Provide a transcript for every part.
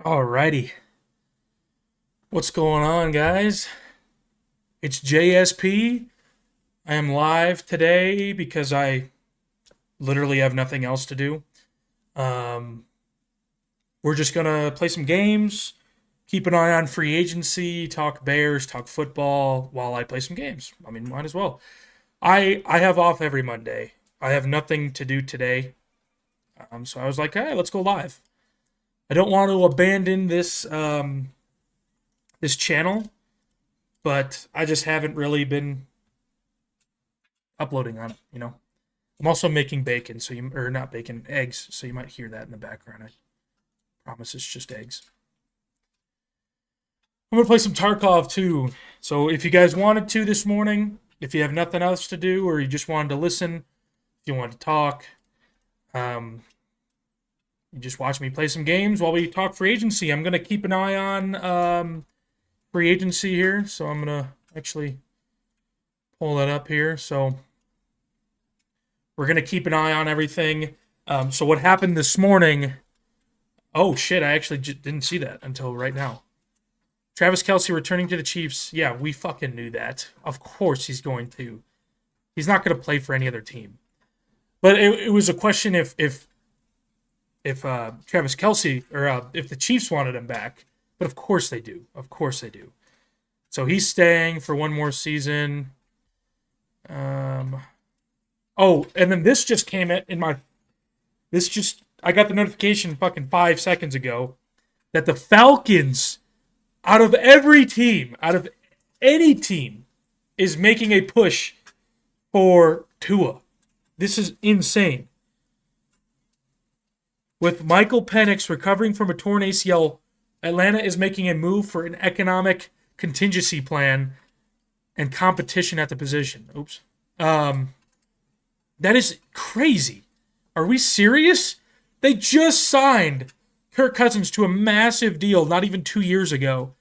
Alrighty. What's going on, guys? It's JSP. I am live today because I literally have nothing else to do. Um, we're just going to play some games, keep an eye on free agency, talk Bears, talk football while I play some games. I mean, might as well. I have off every Monday. I have nothing to do today. So I was like, hey, let's go live. I don't want to abandon this channel, but I just haven't really been uploading on it. I'm also making bacon, or not bacon, eggs, so you might hear that in the background. I promise it's just eggs. I'm gonna play some Tarkov too. So if you guys wanted to this morning, if you have nothing else to do, or you just wanted to listen, if you wanted to talk, um, you just watch me play some games while we talk free agency. I'm gonna keep an eye on free agency here, so I'm gonna actually pull that up here. So we're going to keep an eye on everything. So what happened this morning? Oh, shit. I actually didn't see that until right now. Travis Kelce returning to the Chiefs. Yeah, we fucking knew that. Of course he's going to. He's not going to play for any other team. But it was a question if Travis Kelce or if the Chiefs wanted him back. But of course they do. Of course they do. So he's staying for one more season. Oh, and then this just came in my. I got the notification fucking 5 seconds ago that the Falcons, out of any team, is making a push for Tua. This is insane. With Michael Penix recovering from a torn ACL, Atlanta is making a move for an economic contingency plan and competition at the position. Oops. That is crazy. Are we serious? They just signed Kirk Cousins to a massive deal not even 2 years ago,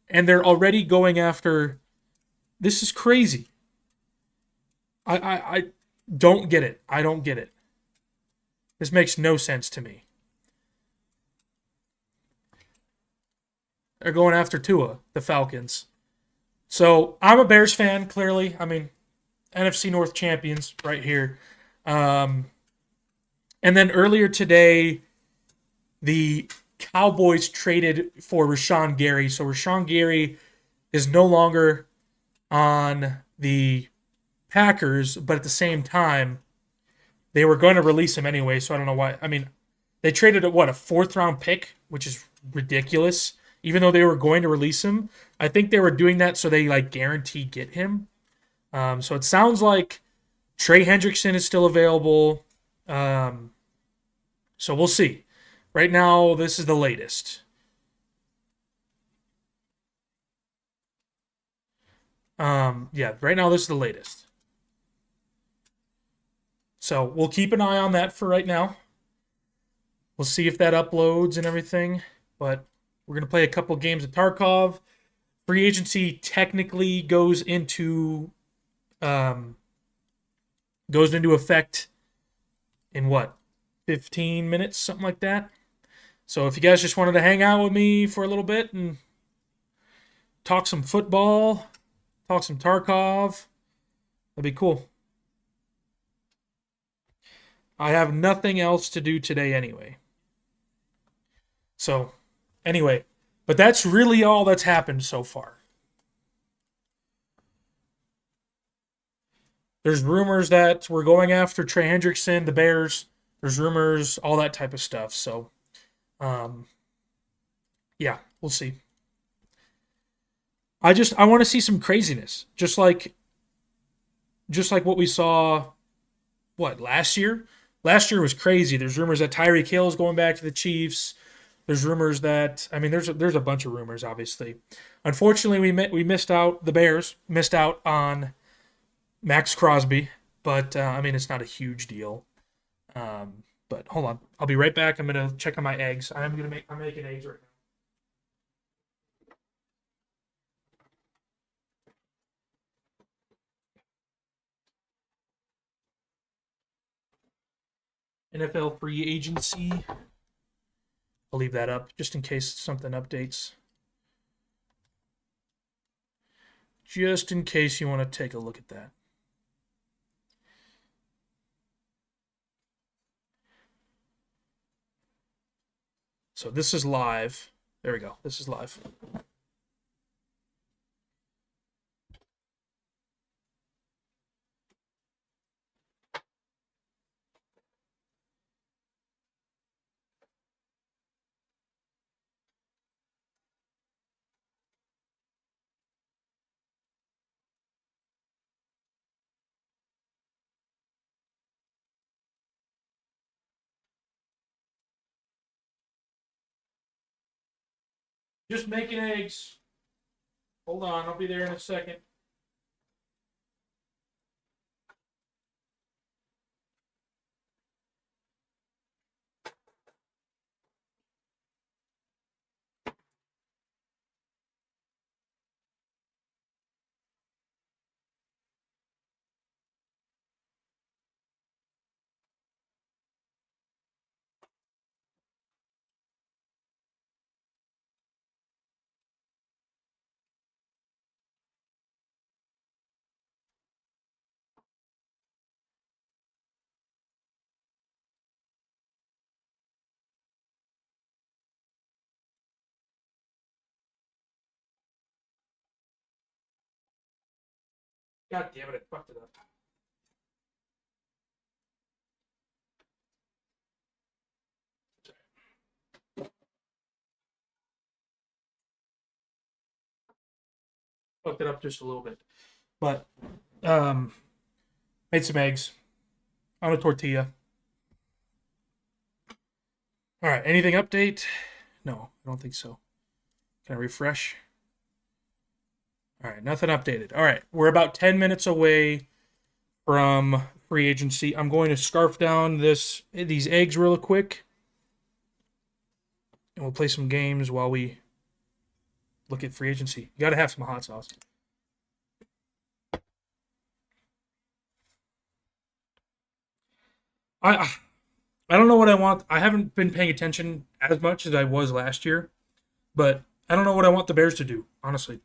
and they're already going after. This is crazy. I don't get it. I don't get it. This makes no sense to me. They're going after Tua, the Falcons. So I'm a Bears fan, clearly. I mean, NFC North champions right here. And then earlier today, the Cowboys traded for Rashawn Gary. So Rashawn Gary is no longer on the Packers, but at the same time, they were going to release him anyway. So I don't know why. I mean, they traded a fourth-round pick, which is ridiculous. Even though they were going to release him, I think they were doing that so they guarantee get him. So it sounds like Trey Hendrickson is still available. So we'll see. Right now, this is the latest. Right now, this is the latest. So we'll keep an eye on that for right now. We'll see if that uploads and everything. But we're going to play a couple games of Tarkov. Free agency technically goes into effect in 15 minutes, something like that. So if you guys just wanted to hang out with me for a little bit and talk some football, talk some Tarkov, that'd be cool. I have nothing else to do today anyway. So, anyway, but that's really all that's happened so far. There's rumors that we're going after Trey Hendrickson, the Bears. There's rumors, all that type of stuff. So, yeah, we'll see. I want to see some craziness, just like what we saw. Last year? Last year was crazy. There's rumors that Tyreek Hill is going back to the Chiefs. There's rumors that there's a bunch of rumors. Obviously, unfortunately, we missed out. The Bears missed out on Max Crosby, but it's not a huge deal. But hold on, I'll be right back. I'm gonna check on my eggs. I'm making eggs right now. NFL free agency. I'll leave that up just in case something updates. Just in case you want to take a look at that. So this is live. There we go. This is live. Just making eggs. Hold on, I'll be there in a second. God damn it, I fucked it up. Fucked it up just a little bit. But made some eggs on a tortilla. All right, anything update? No, I don't think so. Can I refresh? All right, nothing updated. All right, we're about 10 minutes away from free agency. I'm going to scarf down these eggs real quick, and we'll play some games while we look at free agency. You got to have some hot sauce. I don't know what I want. I haven't been paying attention as much as I was last year, but I don't know what I want the Bears to do, honestly.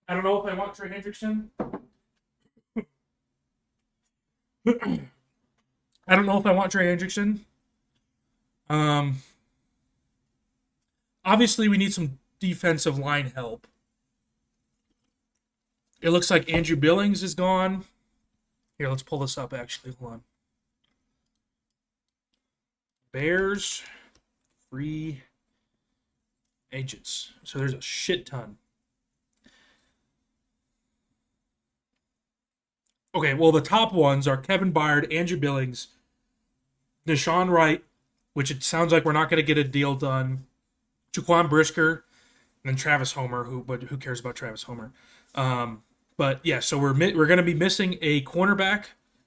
I don't know if I want Trey Hendrickson. I don't know if I want Trey Hendrickson. Obviously, we need some defensive line help. It looks like Andrew Billings is gone. Here, let's pull this up, actually. Hold on. Bears free agents. So there's a shit ton. Okay, well, the top ones are Kevin Byard, Andrew Billings, Deshaun Wright, which it sounds like we're not going to get a deal done, Jaquan Brisker, and then Travis Homer, but who cares about Travis Homer? But yeah, so we're going to be missing a cornerback,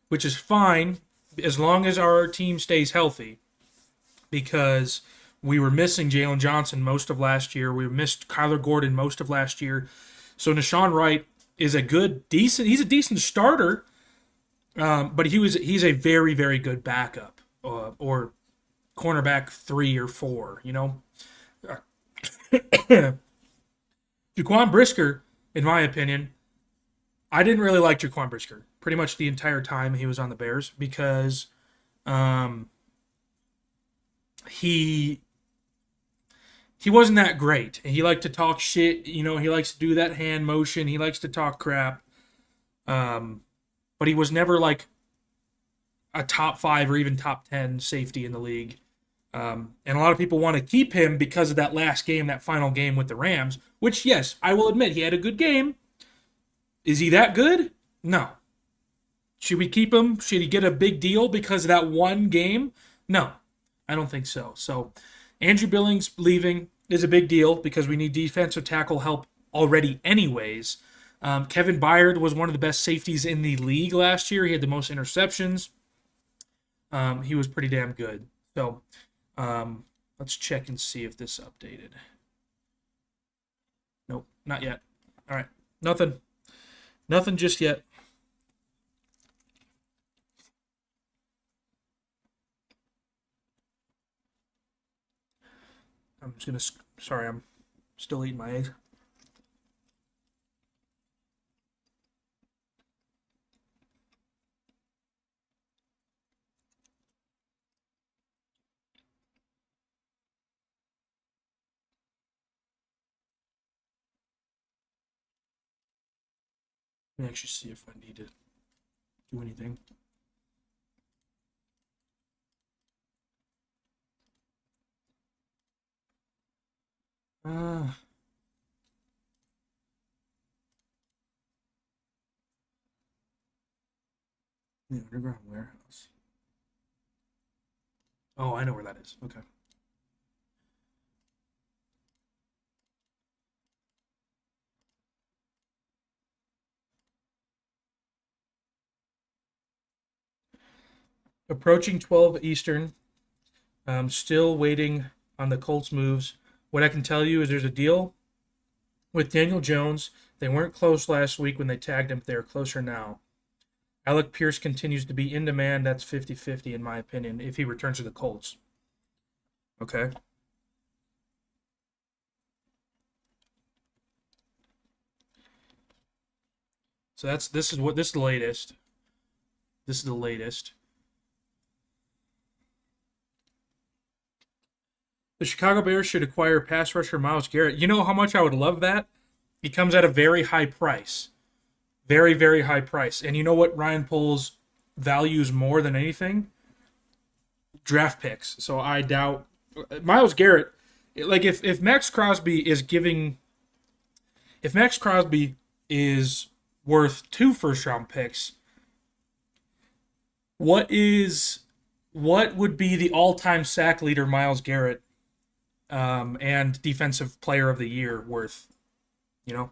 which is fine as long as our team stays healthy, because we were missing Jalen Johnson most of last year. We missed Kyler Gordon most of last year. So Deshaun Wright is he's a decent starter, but he's a very, very good backup or cornerback 3 or 4, you know. Jaquan Brisker, in my opinion, I didn't really like Jaquan Brisker pretty much the entire time he was on the Bears because he wasn't that great. He liked to talk shit, you know, he likes to do that hand motion, he likes to talk crap. But he was never like a top 5 or even top 10 safety in the league. And a lot of people want to keep him because of that last game, that final game with the Rams, which, yes, I will admit he had a good game. Is he that good? No. Should we keep him? Should he get a big deal because of that one game? No, I don't think so. So Andrew Billings leaving is a big deal because we need defensive tackle help already anyways. Kevin Byard was one of the best safeties in the league last year. He had the most interceptions. He was pretty damn good. So let's check and see if this updated. Nope, not yet. All right, nothing. Nothing just yet. I'm just gonna. Sorry, I'm still eating my eggs. Let me actually see if I need to do anything. Uh, the underground warehouse. Oh, I know where that is. Okay. Approaching 12 Eastern. I'm still waiting on the Colts moves. What I can tell you is there's a deal with Daniel Jones. They weren't close last week when they tagged him. They're closer now. Alec Pierce continues to be in demand. That's 50-50 in my opinion if he returns to the Colts. Okay. So this is the latest. This is the latest. The Chicago Bears should acquire pass rusher Myles Garrett. You know how much I would love that? He comes at a very high price. Very, very high price. And you know what Ryan Poles values more than anything? Draft picks. So I doubt Myles Garrett, like if Max Crosby is giving if Max Crosby is worth 2 first round picks, what is what would be the all-time sack leader Myles Garrett and defensive player of the year worth, you know?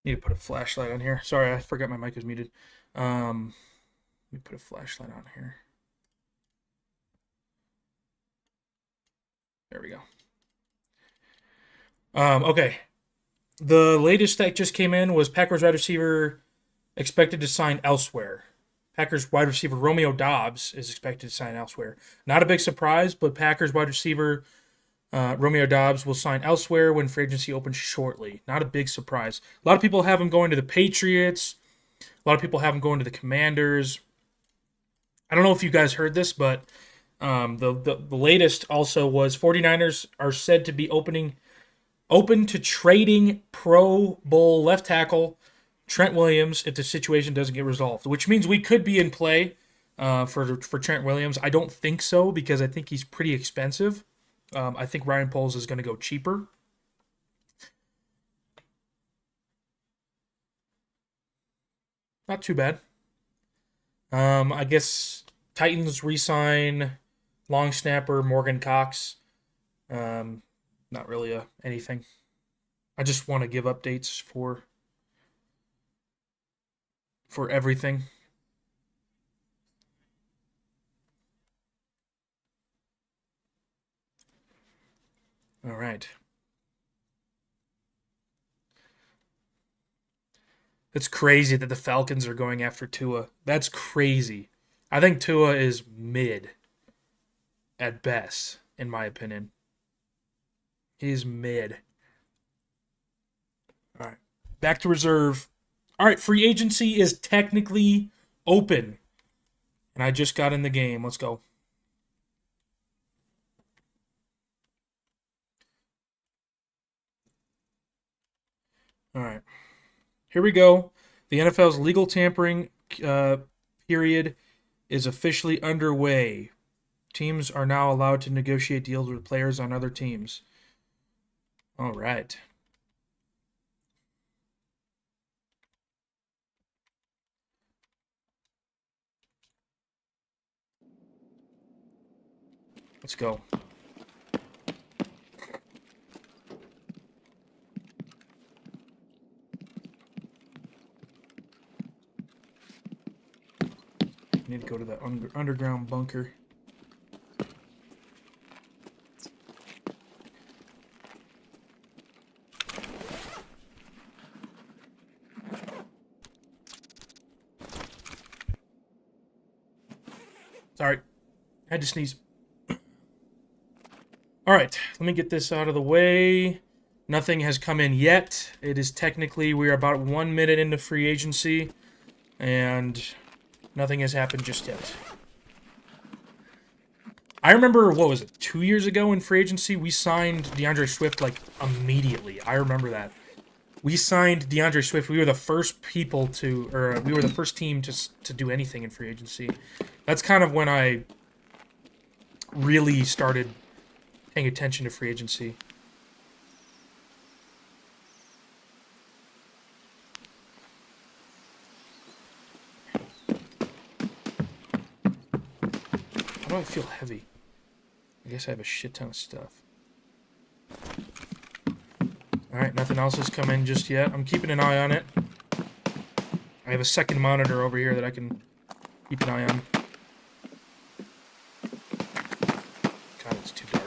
Need to put a flashlight on here. Sorry, I forgot my mic was muted. Let me put a flashlight on here. There we go. Okay. The latest that just came in was Packers wide receiver expected to sign elsewhere. Packers wide receiver Romeo Doubs is expected to sign elsewhere. Not a big surprise, but Packers wide receiver Romeo Doubs will sign elsewhere when free agency opens shortly. Not a big surprise. A lot of people have him going to the Patriots. A lot of people have him going to the Commanders. I don't know if you guys heard this, but the latest also was 49ers are said to be open to trading Pro Bowl left tackle Trent Williams if the situation doesn't get resolved, which means we could be in play for Trent Williams. I don't think so because I think he's pretty expensive. I think Ryan Poles is going to go cheaper. Not too bad. I guess Titans re-sign long snapper Morgan Cox. Not really anything. I just want to give updates for everything. All right. It's crazy that the Falcons are going after Tua. That's crazy. I think Tua is mid at best, in my opinion. He's mid. All right. Back to reserve. All right, free agency is technically open. And I just got in the game. Let's go. All right. Here we go. The NFL's legal tampering period is officially underway. Teams are now allowed to negotiate deals with players on other teams. All right. Let's go. Need to go to that underground bunker. Sorry, I had to sneeze. All right, let me get this out of the way. Nothing has come in yet. It is technically, we are about 1 minute into free agency, and nothing has happened just yet. I remember, what was it, 2 years ago in free agency, we signed DeAndre Swift, like, immediately. I remember that. We signed DeAndre Swift. We were the first people to, or we were the first team to do anything in free agency. That's kind of when I really started paying attention to free agency. How do I feel heavy? I guess I have a shit ton of stuff. Alright, nothing else has come in just yet. I'm keeping an eye on it. I have a second monitor over here that I can keep an eye on. God, it's too dark.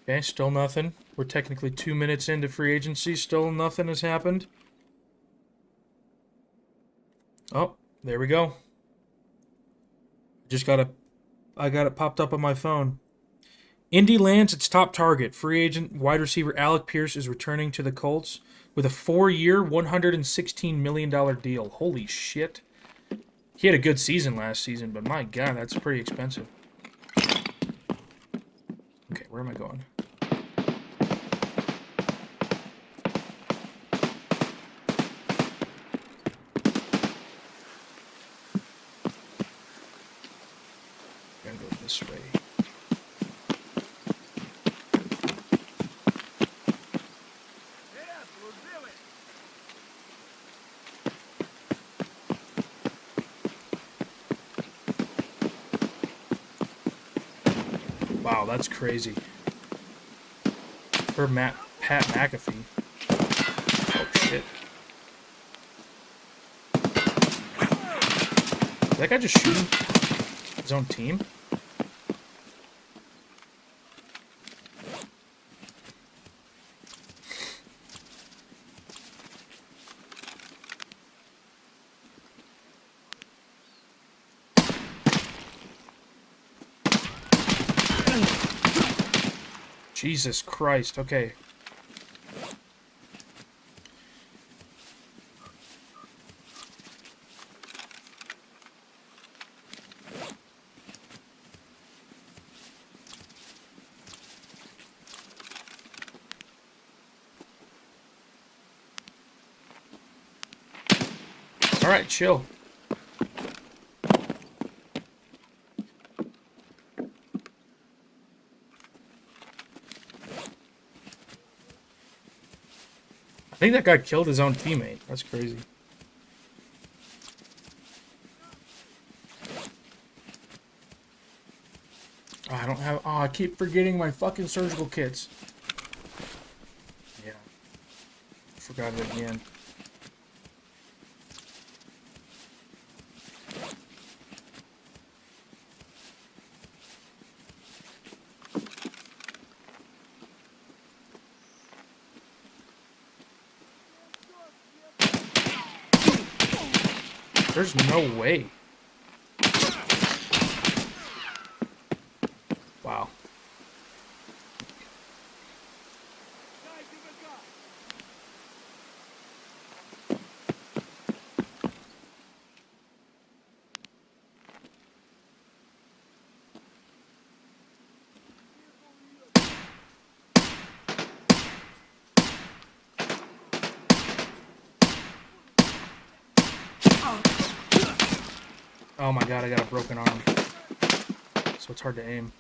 Okay, still nothing. We're technically 2 minutes into free agency. Still nothing has happened. Oh, there we go. I got it popped up on my phone. Indy lands its top target. Free agent wide receiver Alec Pierce is returning to the Colts with a 4-year, $116 million deal. Holy shit. He had a good season last season, but my God, that's pretty expensive. Okay, where am I going? Gotta go this way. Wow, that's crazy. For Pat McAfee. Oh, shit. Is that guy just shooting his own team? Jesus Christ, okay. Alright, chill. I think that guy killed his own teammate. That's crazy. Oh, I don't have... Oh, I keep forgetting my fucking surgical kits. Yeah. Forgot it again. There's no way. Wow. Oh my god, I got a broken arm. So it's hard to aim.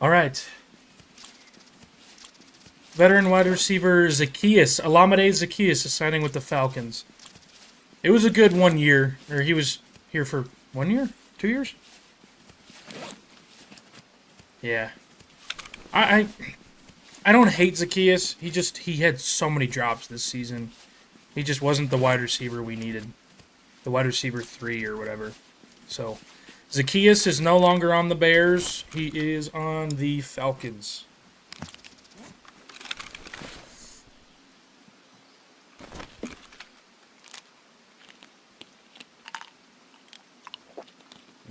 Alright. Veteran wide receiver Zacchaeus. Olamide Zacchaeus is signing with the Falcons. It was a good 1 year. Or he was here for 1 year? 2 years? Yeah. I don't hate Zacchaeus. He had so many drops this season. He just wasn't the wide receiver we needed. The wide receiver 3 or whatever. So, Zacchaeus is no longer on the Bears. He is on the Falcons.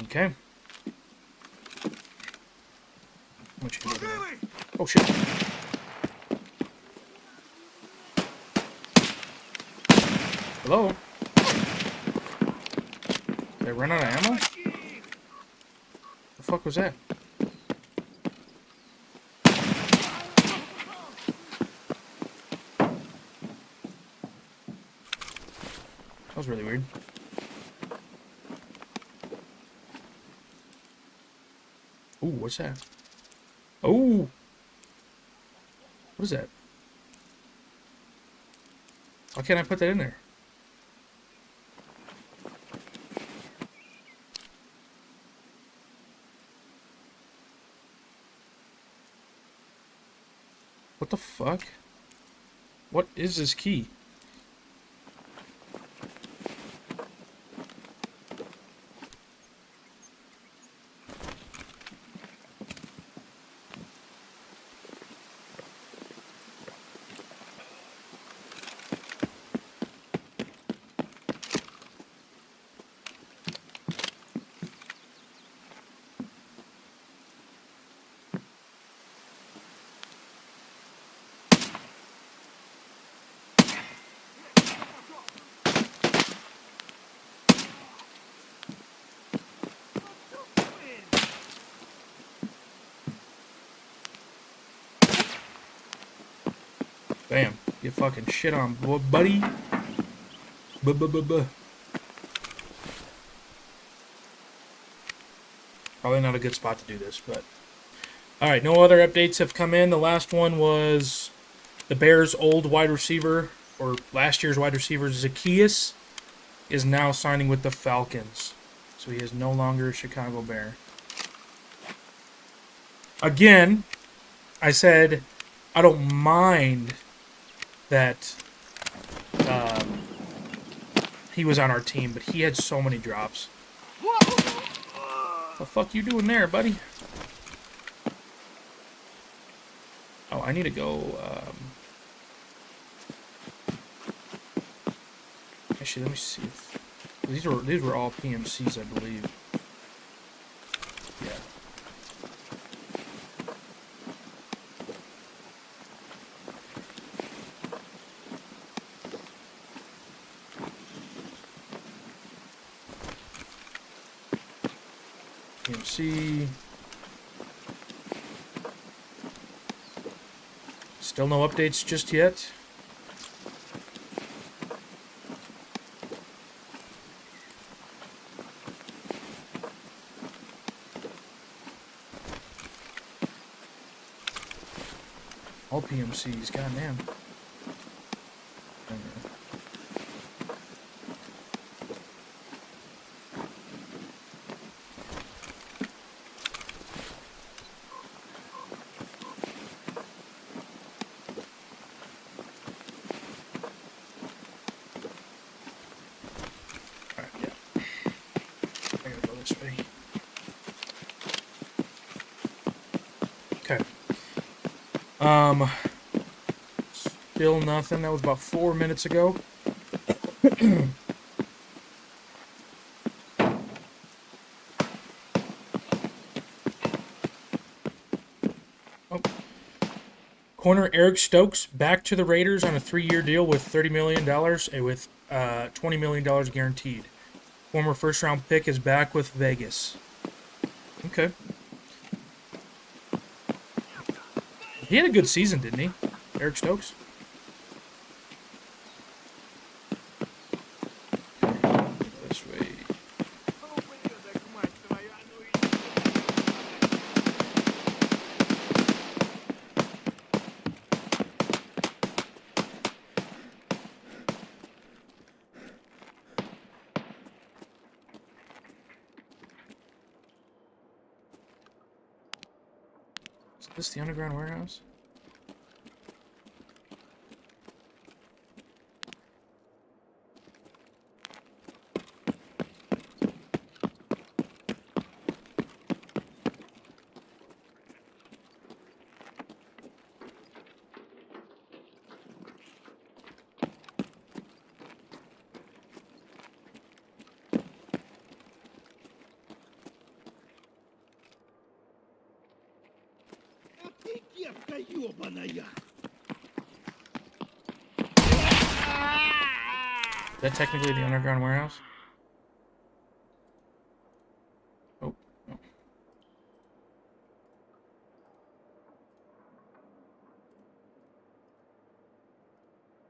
Okay. What you doing? Oh shit. Hello? Did I run out of ammo? The fuck was that? That was really weird. Ooh, what's that? Oh! What is that? Why can't I put that in there? What the fuck? What is this key? Bam. Get fucking shit on, buddy. Buh. Probably not a good spot to do this, but... Alright, no other updates have come in. The last one was the Bears' old wide receiver, or last year's wide receiver, Zacchaeus. is now signing with the Falcons. So he is no longer a Chicago Bear. Again, I said I don't mind that he was on our team, but he had so many drops. What the fuck you doing there, buddy? Oh, I need to go... Actually, let me see if... These were all PMCs, I believe. Yeah. PMC. Still no updates just yet. All PMCs, goddamn. Alright, yeah. I gotta go this way. Okay. Still nothing. That was about 4 minutes ago. Oh. Corner Eric Stokes back to the Raiders on a 3-year deal with $30 million and with $20 million guaranteed. Former first-round pick is back with Vegas. Okay. He had a good season, didn't he? Eric Stokes? This way. Is this the underground warehouse? Is that technically the underground warehouse? Oh, no.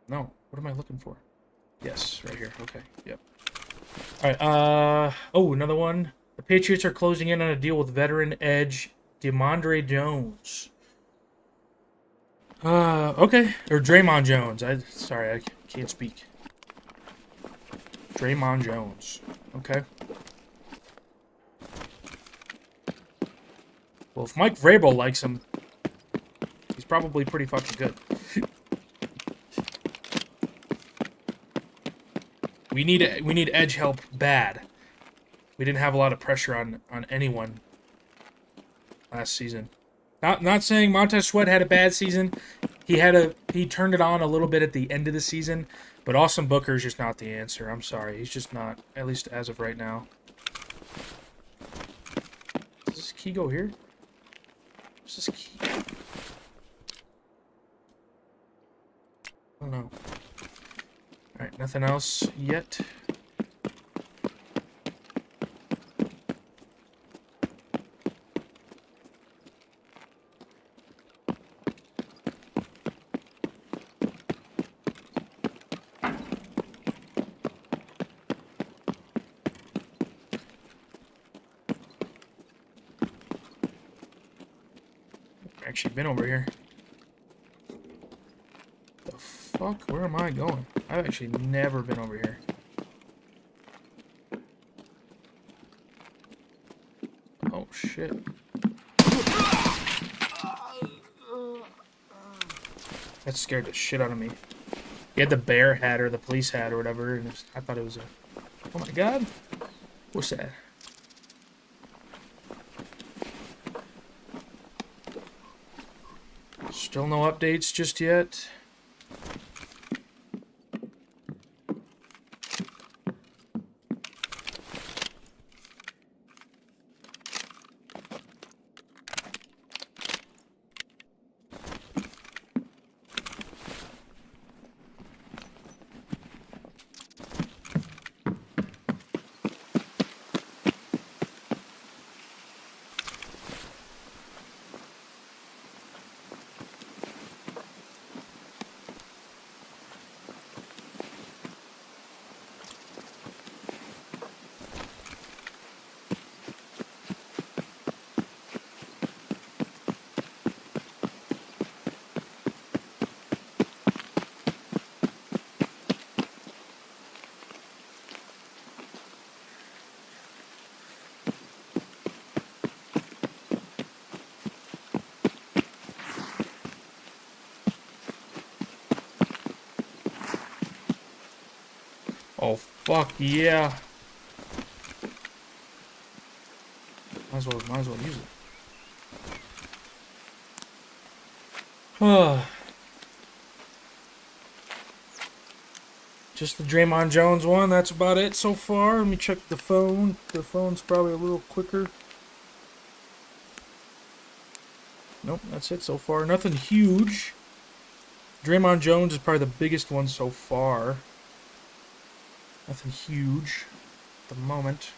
No, what am I looking for? Yes, right here. Okay, yep. Alright, oh, another one. The Patriots are closing in on a deal with veteran edge DeMondre Jones. Okay. Or Draymond Jones. Sorry, I can't speak. Draymond Jones. Okay. Well, if Mike Vrabel likes him, he's probably pretty fucking good. We need edge help bad. We didn't have a lot of pressure on anyone last season. Not saying Montez Sweat had a bad season. He turned it on a little bit at the end of the season, but Austin Booker is just not the answer. I'm sorry, he's just not, at least as of right now. Does this key go here? What's this key? I don't know. Alright, nothing else yet. Actually been over here. The fuck? Where am I going? I've actually never been over here. shit. That scared the shit out of me. He had the bear hat or the police hat or whatever, and I thought it was a... Oh my god. What's that? Still no updates just yet. Oh, fuck yeah. Might as well use it. Just the Draymond Jones one. That's about it so far. Let me check the phone. The phone's probably a little quicker. Nope, that's it so far. Nothing huge. Draymond Jones is probably the biggest one so far. Nothing huge at the moment.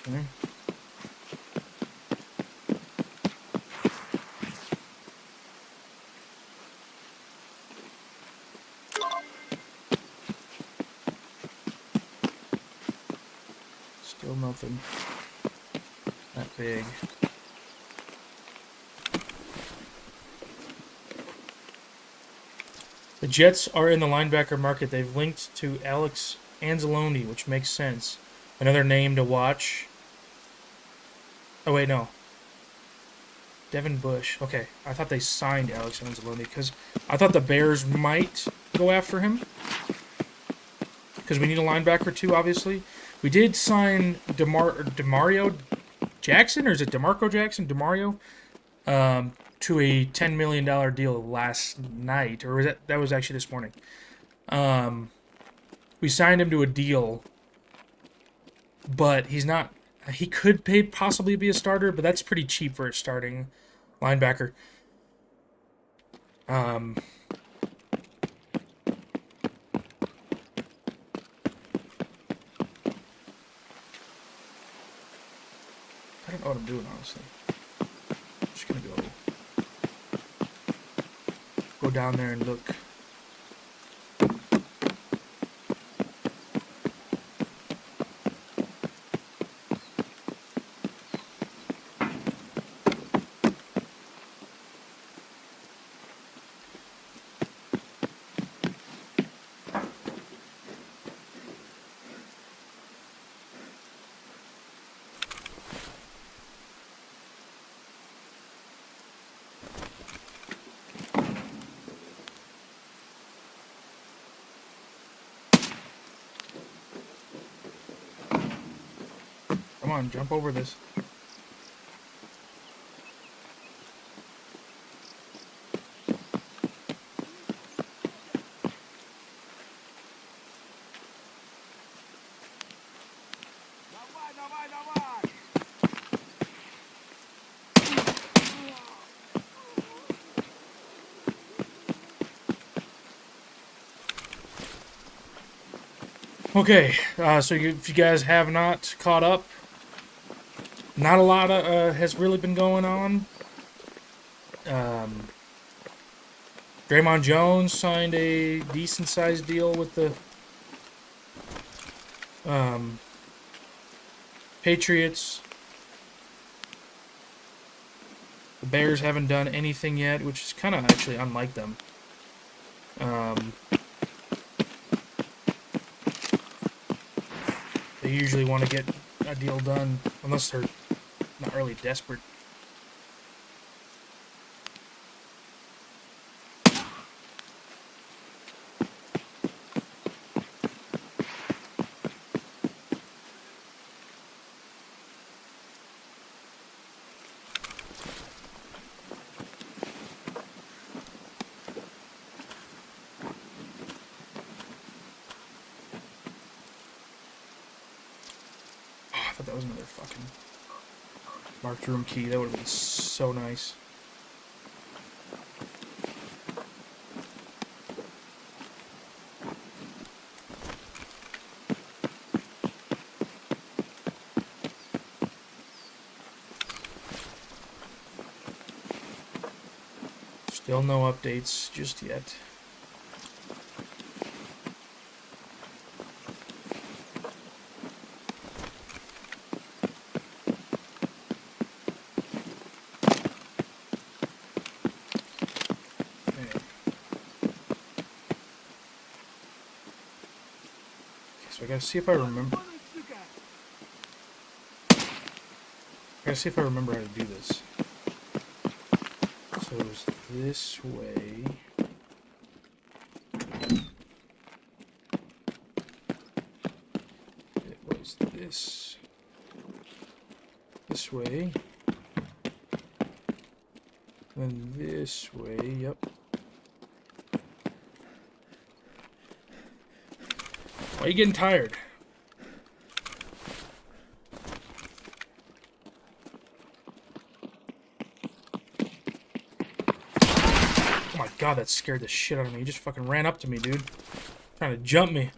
Okay. Still nothing that big. The Jets are in the linebacker market. They've linked to Alex Anzalone, which makes sense. Another name to watch. Oh, wait, no. Devin Bush. Okay, I thought they signed Alex Anzalone because I thought the Bears might go after him. Because we need a linebacker too, obviously. We did sign Demario Jackson, or is it DeMarco Jackson? Demario? To a $10 million deal last night, or was that was actually this morning. We signed him to a deal, but he's not. He could possibly be a starter, but that's pretty cheap for a starting linebacker. I don't know what I'm doing, honestly. I'm just gonna go down there and look. Come on, jump over this. Okay, so if you guys have not caught up, not a lot has really been going on. Draymond Jones signed a decent-sized deal with the Patriots. The Bears haven't done anything yet, which is kind of actually unlike them. They usually want to get a deal done, unless they're not really desperate. I thought that was another fucking marked room key. That would have been so nice. Still no updates just yet. So I gotta see if I remember. I gotta see if I remember how to do this. So it was this way. It was this way. Then this way, yep. Why are you getting tired? Oh my god, that scared the shit out of me. He just fucking ran up to me, dude. Trying to jump me.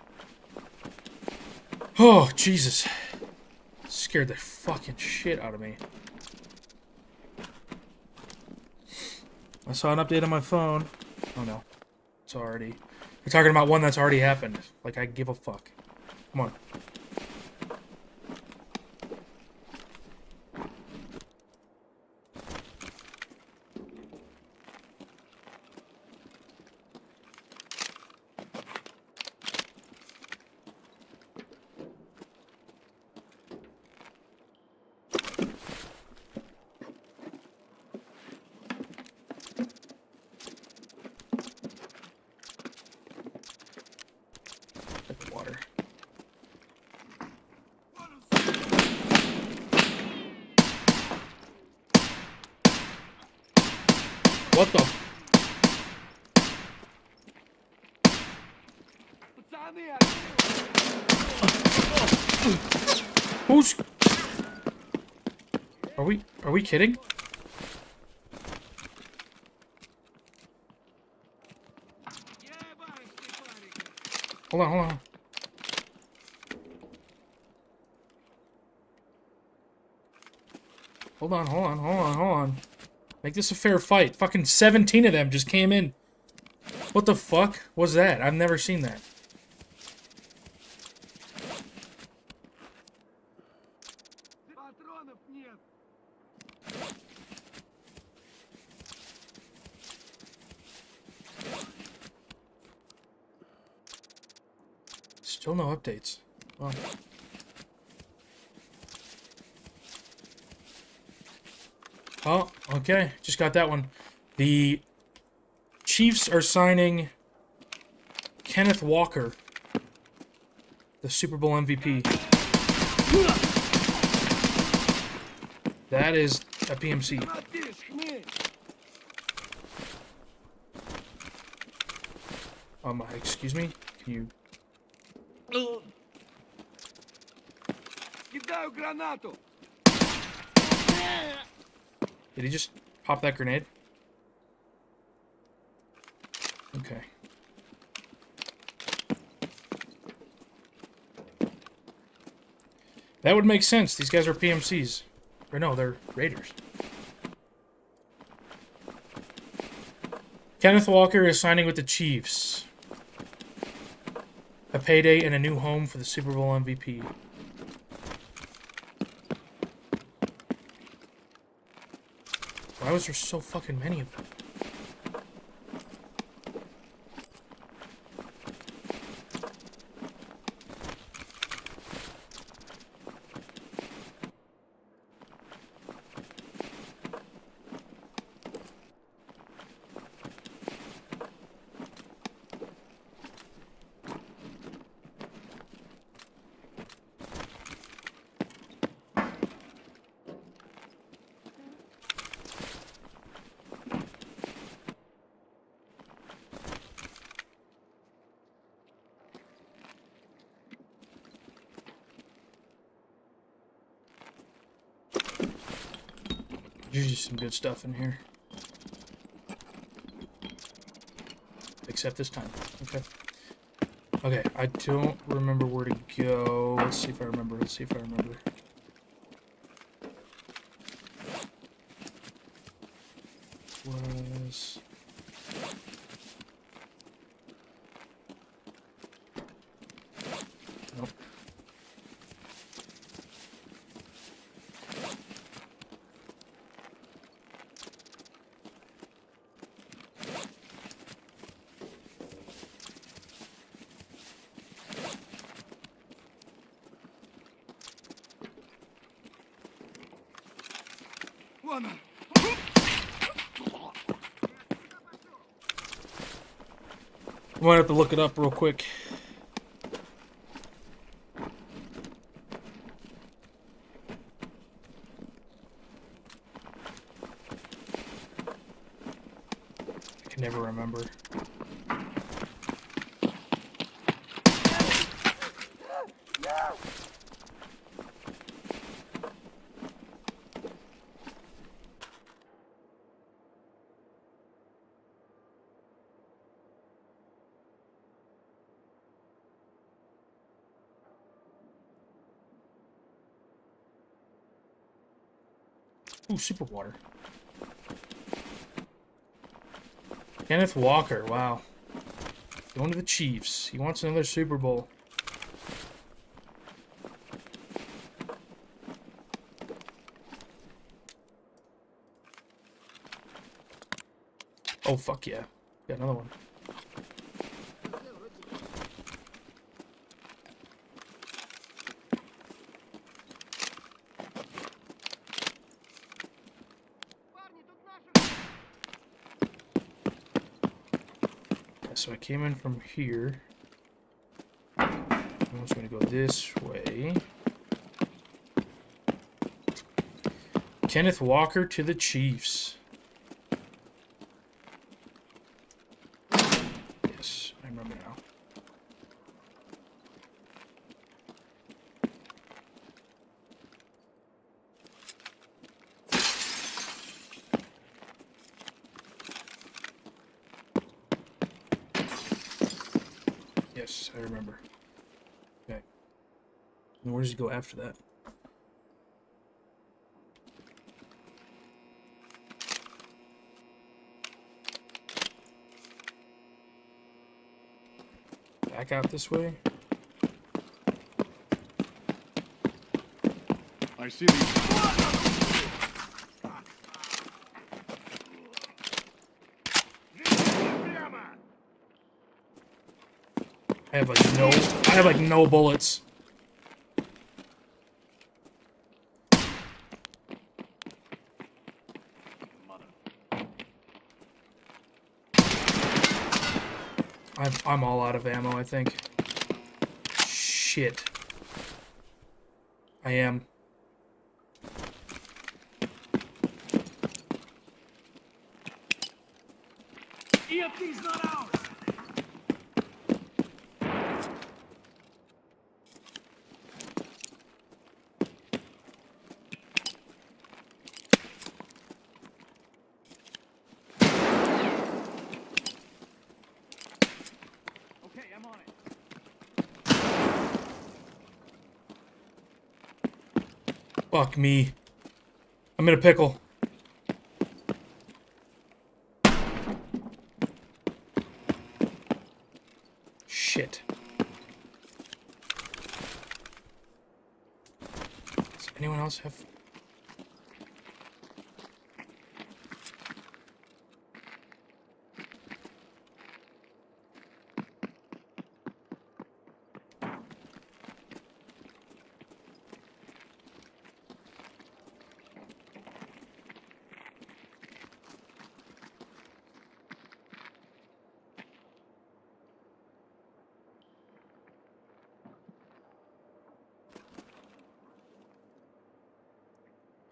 Oh, Jesus. Scared the fucking shit out of me. I saw an update on my phone. Oh no. It's already... We're talking about one that's already happened. Like, I give a fuck. Come on. Water. What the? Who's? Are we kidding? Hold on. Hold on. Make this a fair fight. Fucking 17 of them just came in. What the fuck was that? I've never seen that. Still no updates. Well. Oh, okay. Just got that one. The Chiefs are signing Kenneth Walker, the Super Bowl MVP. That is a PMC. Excuse me? Can you... Did he just pop that grenade? Okay. That would make sense. These guys are PMCs. Or no, they're Raiders. Kenneth Walker is signing with the Chiefs. A payday and a new home for the Super Bowl MVP. Why was there so fucking many of them? There's usually some good stuff in here. Except this time. Okay. Okay, I don't remember where to go. Let's see if I remember. Let's see if I remember. Was... Nope. I might have to look it up real quick. I can never remember. Ooh, super water. Kenneth Walker, wow. Going to the Chiefs. He wants another Super Bowl. Oh, fuck yeah. Got another one. So I came in from here. I'm just going to go this way. Kenneth Walker to the Chiefs. Yes, I remember now. Yes, I remember. Okay. And where does he go after that? Back out this way? I see these. I have like no bullets. I'm all out of ammo, I think. Shit. I am. EFD's not ours. Okay, I'm on it. Fuck me. I'm in a pickle. Shit. Does anyone else have...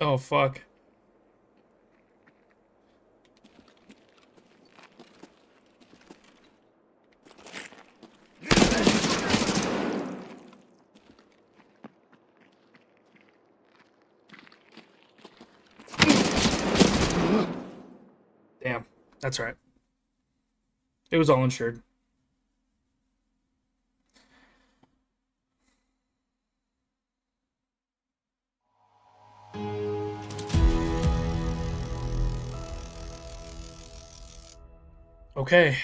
Oh, fuck. Damn. That's right. It was all insured. Okay.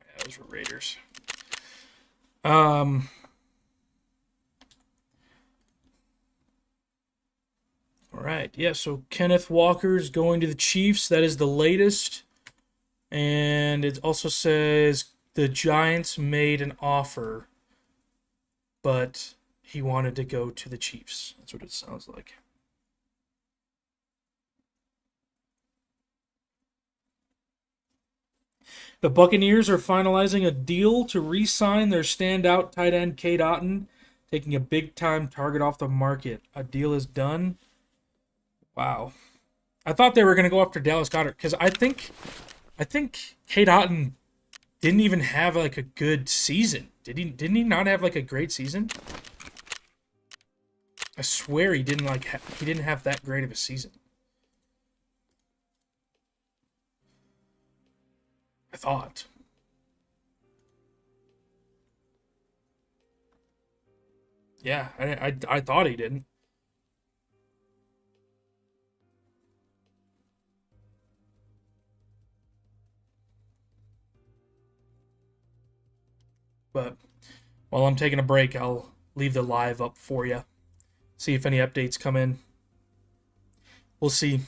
Yeah, those were Raiders. Um. All right. Yeah. So Kenneth Walker's going to the Chiefs. That is the latest. And it also says the Giants made an offer, but he wanted to go to the Chiefs. That's what it sounds like. The Buccaneers are finalizing a deal to re-sign their standout tight end Cade Otton, taking a big-time target off the market. A deal is done. Wow. I thought they were going to go after Dallas Goedert because I think Cade Otton didn't even have like a good season. Didn't he not have like a great season? I swear he didn't he didn't have that great of a season. I thought. Yeah, I thought he didn't. But while I'm taking a break, I'll leave the live up for you. See if any updates come in. We'll see.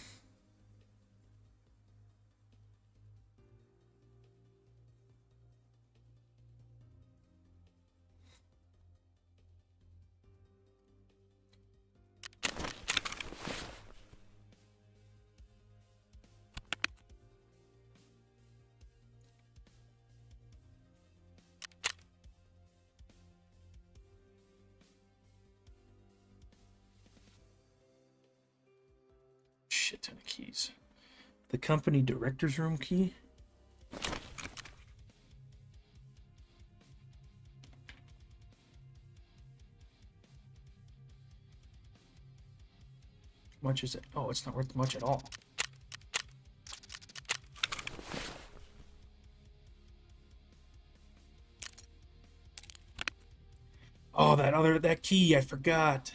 Shit ton of keys. The company director's room key. How much is it? Oh, it's not worth much at all. Oh, that key, I forgot.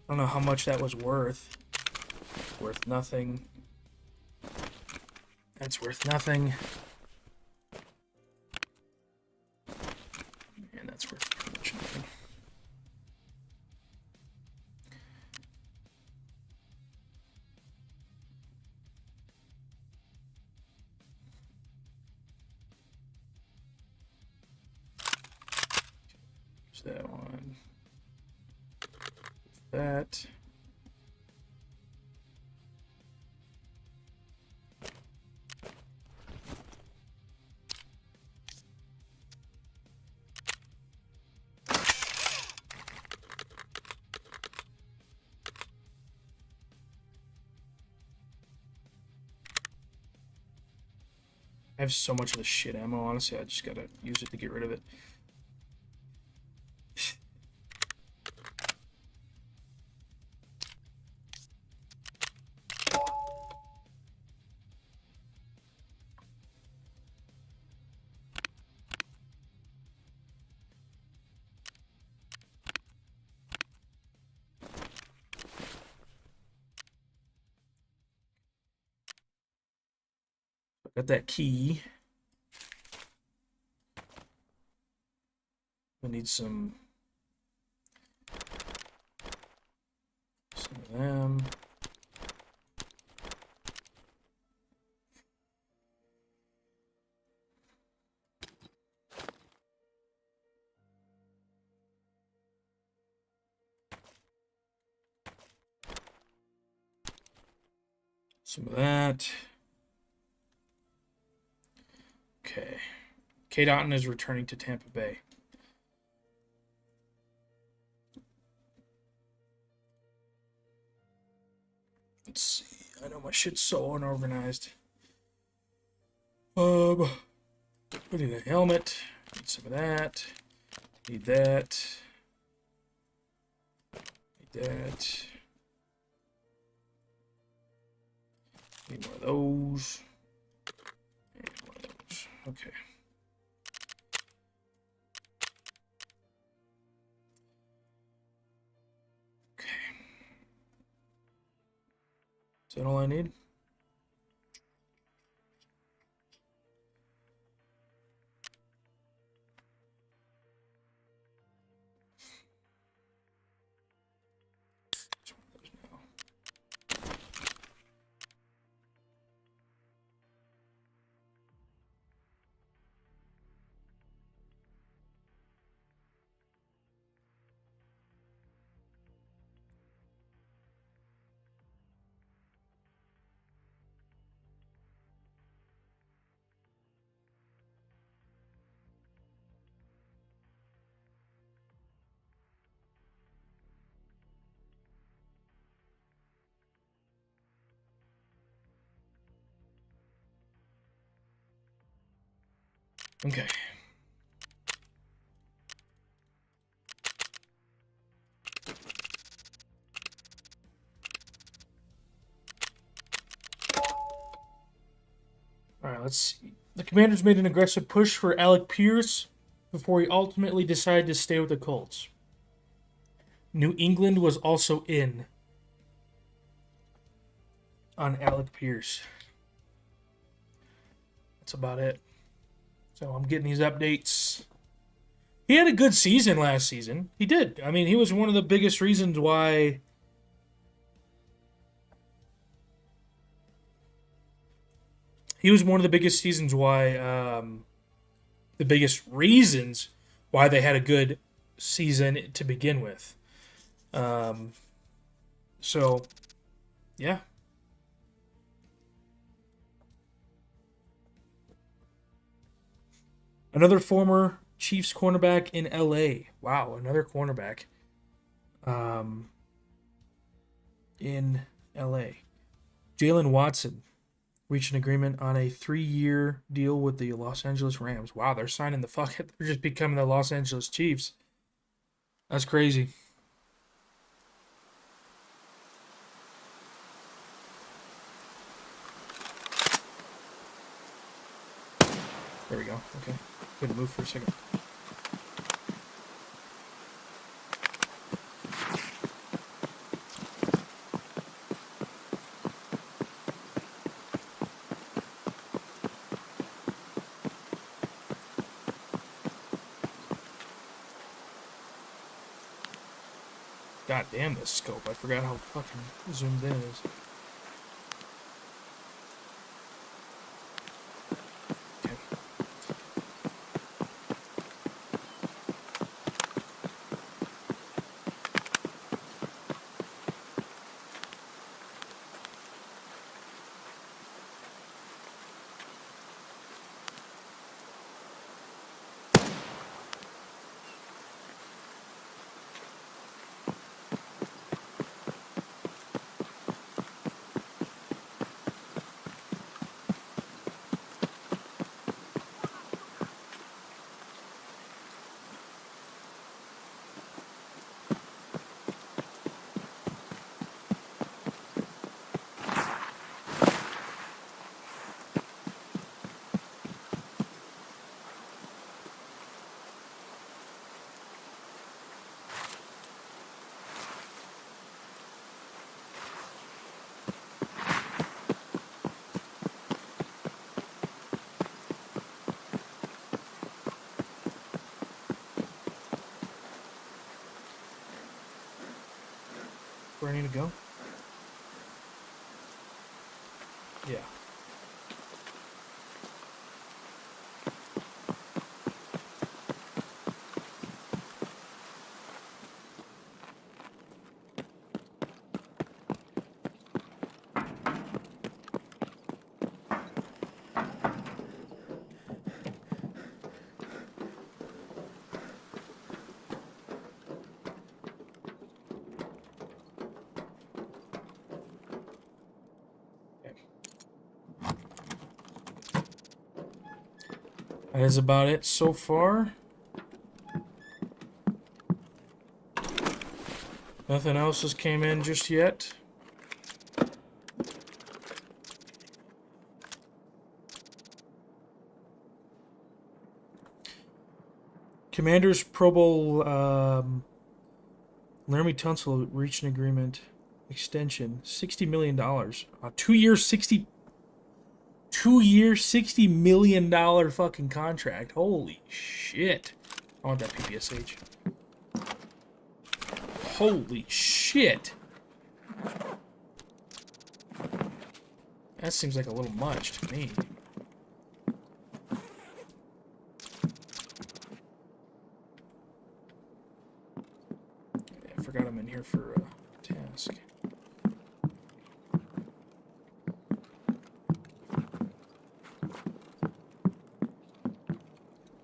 I don't know how much that was worth. Worth nothing. That's worth nothing. And that's worth pretty much nothing. There's that one. That. I have so much of this shit ammo, honestly, I just gotta use it to get rid of it. Got that key. I need some of them. Some of that. Okay. Cade Otton is returning to Tampa Bay. Let's see. I know my shit's so unorganized. We need a helmet. Need some of that. Need that. Need that. Need one of those. And one of those. Okay. Okay. Is that all I need? Which one of those now? Okay. All right, let's see. The Commanders made an aggressive push for Alec Pierce before he ultimately decided to stay with the Colts. New England was also in on Alec Pierce. That's about it. So I'm getting these updates. He had a good season last season. He did. I mean, he was one of the biggest reasons why the biggest reasons why they had a good season to begin with. So, yeah. Another former Chiefs cornerback in LA. Wow, another cornerback in LA. Jalen Watson reached an agreement on a 3-year deal with the Los Angeles Rams. Wow, they're signing the fuck. They're just becoming the Los Angeles Chiefs. That's crazy. There we go. Okay. Couldn't move for a second. God damn this scope. I forgot how fucking zoomed in it is. Okay. Where I need to go? Yeah. That is about it so far. Nothing else has came in just yet. Commanders Pro Bowl, Laramie Tunsil reached an agreement extension, $60 million. 2 years, $60 million fucking contract. Holy shit. I want that PPSH. Holy shit. That seems like a little much to me. I forgot I'm in here for a task.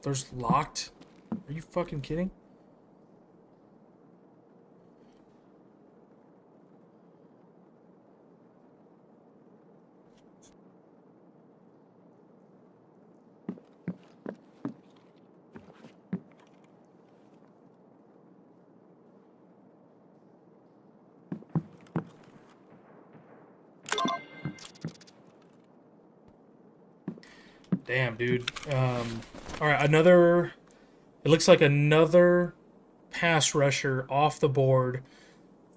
There's locked? Are you fucking kidding? Damn, dude. All right, another... It looks like another pass rusher off the board.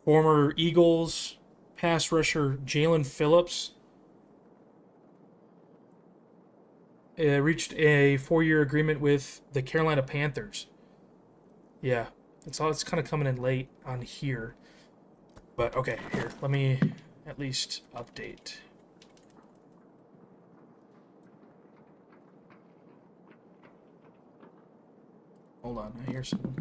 Former Eagles pass rusher Jalen Phillips reached a 4-year agreement with the Carolina Panthers. Yeah, it's kind of coming in late on here. But, okay, here. Let me at least update. Hold on, I hear something.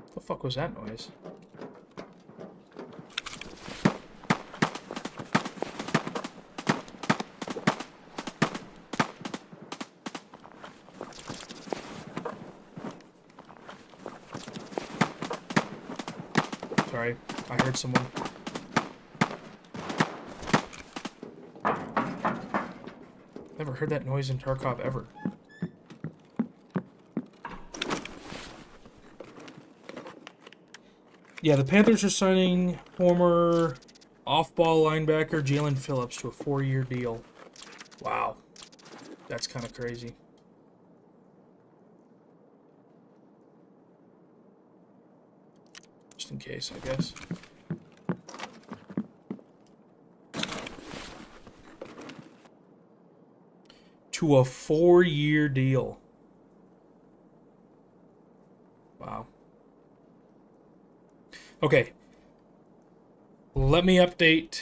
What the fuck was that noise? Sorry, I heard someone. Never heard that noise in Tarkov ever. Yeah, the Panthers are signing former off-ball linebacker Jalen Phillips to a 4-year deal. Wow. That's kind of crazy. Just in case, I guess. To a 4-year deal. Wow. Okay. Let me update.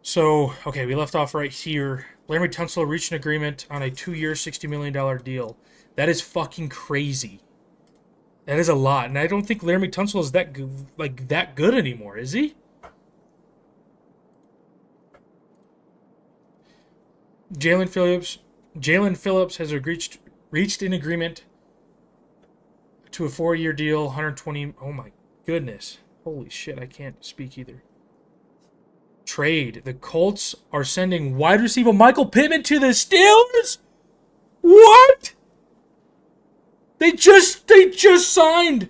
So, okay, we left off right here. Laramie Tunsil reached an agreement on a 2-year, $60 million deal. That is fucking crazy. That is a lot. And I don't think Laramie Tunsil is that good anymore, is he? Jalen Phillips has reached an agreement to a 4-year deal, 120. Oh my goodness. Holy shit, I can't speak either. Trade. The Colts are sending wide receiver Michael Pittman to the Steelers? What? They just signed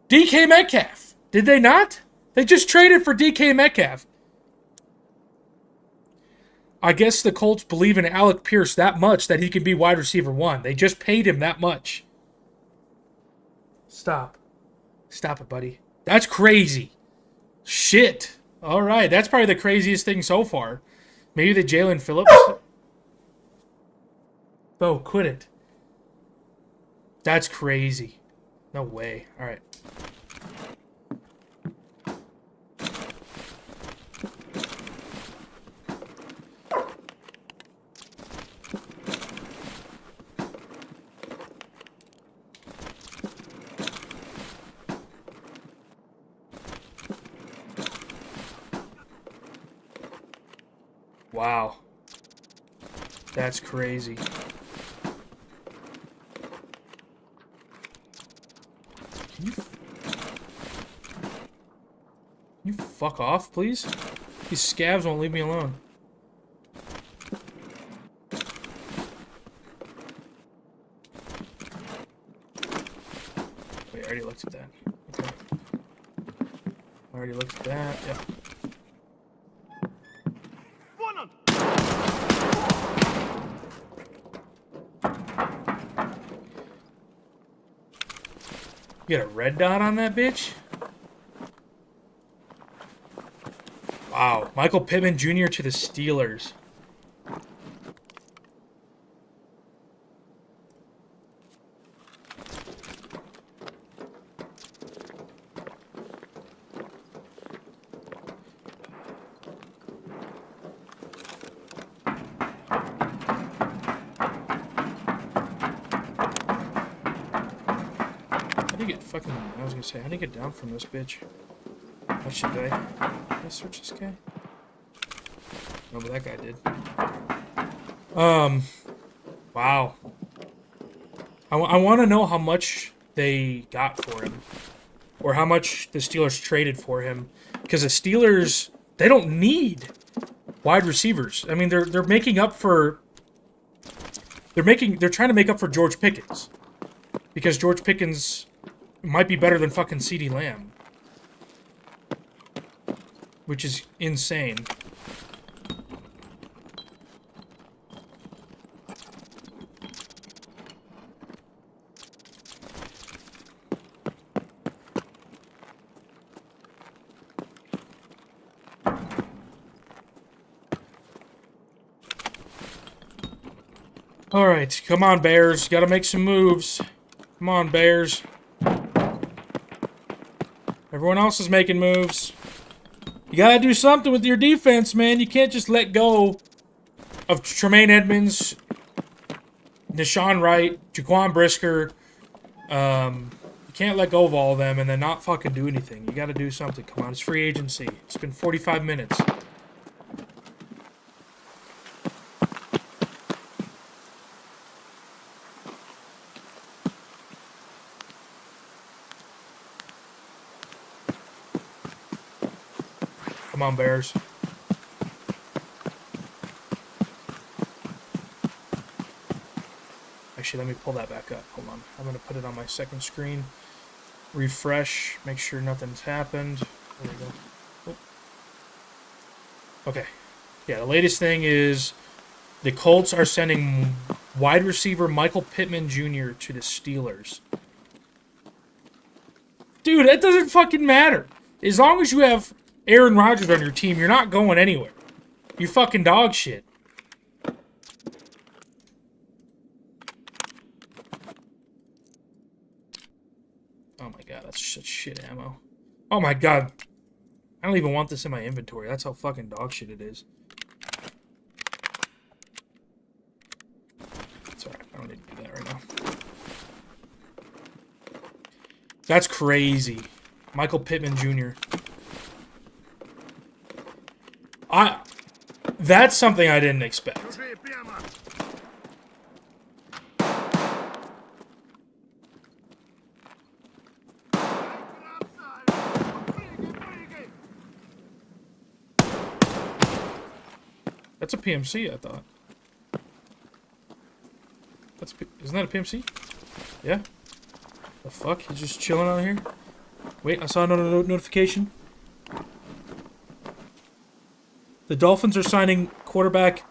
DK Metcalf. Did they not? They just traded for DK Metcalf. I guess the Colts believe in Alec Pierce that much that he can be wide receiver 1. They just paid him that much. Stop. Stop it, buddy. That's crazy. Shit. All right. That's probably the craziest thing so far. Maybe the Jalen Phillips. Oh, quit it. That's crazy. No way. All right. Wow. That's crazy. fuck off, please? These scabs won't leave me alone. Wait, I already looked at that. Okay. I already looked at that. Yep. You got a red dot on that bitch? Wow. Michael Pittman Jr. to the Steelers. How do you get fucking... I was gonna say, how do you get down from this bitch? How should I search this guy? No, but that guy did. Wow. I want to know how much they got for him. Or how much the Steelers traded for him. Because the Steelers, they don't need wide receivers. I mean, they're making up for... They're trying to make up for George Pickens. Because George Pickens might be better than fucking CeeDee Lamb. Which is insane. Alright, come on, Bears. Gotta make some moves. Come on, Bears. Everyone else is making moves. You gotta do something with your defense, man. You can't just let go of Tremaine Edmonds, Deshaun Wright, Jaquan Brisker. You can't let go of all of them and then not fucking do anything. You gotta do something. Come on, it's free agency. It's been 45 minutes. Come on, Bears. Actually, let me pull that back up. Hold on. I'm going to put it on my second screen. Refresh. Make sure nothing's happened. There we go. Oh. Okay. Yeah, the latest thing is the Colts are sending wide receiver Michael Pittman Jr. to the Steelers. Dude, that doesn't fucking matter. As long as you have Aaron Rodgers on your team, you're not going anywhere. You fucking dog shit. Oh my god, that's such shit ammo. Oh my god. I don't even want this in my inventory. That's how fucking dog shit it is. It's alright, I don't need to do that right now. That's crazy. Michael Pittman Jr. That's something I didn't expect. That's a PMC, I thought. Isn't that a PMC? Yeah. The fuck? He's just chilling out here? Wait, I saw another notification. The Dolphins are signing quarterback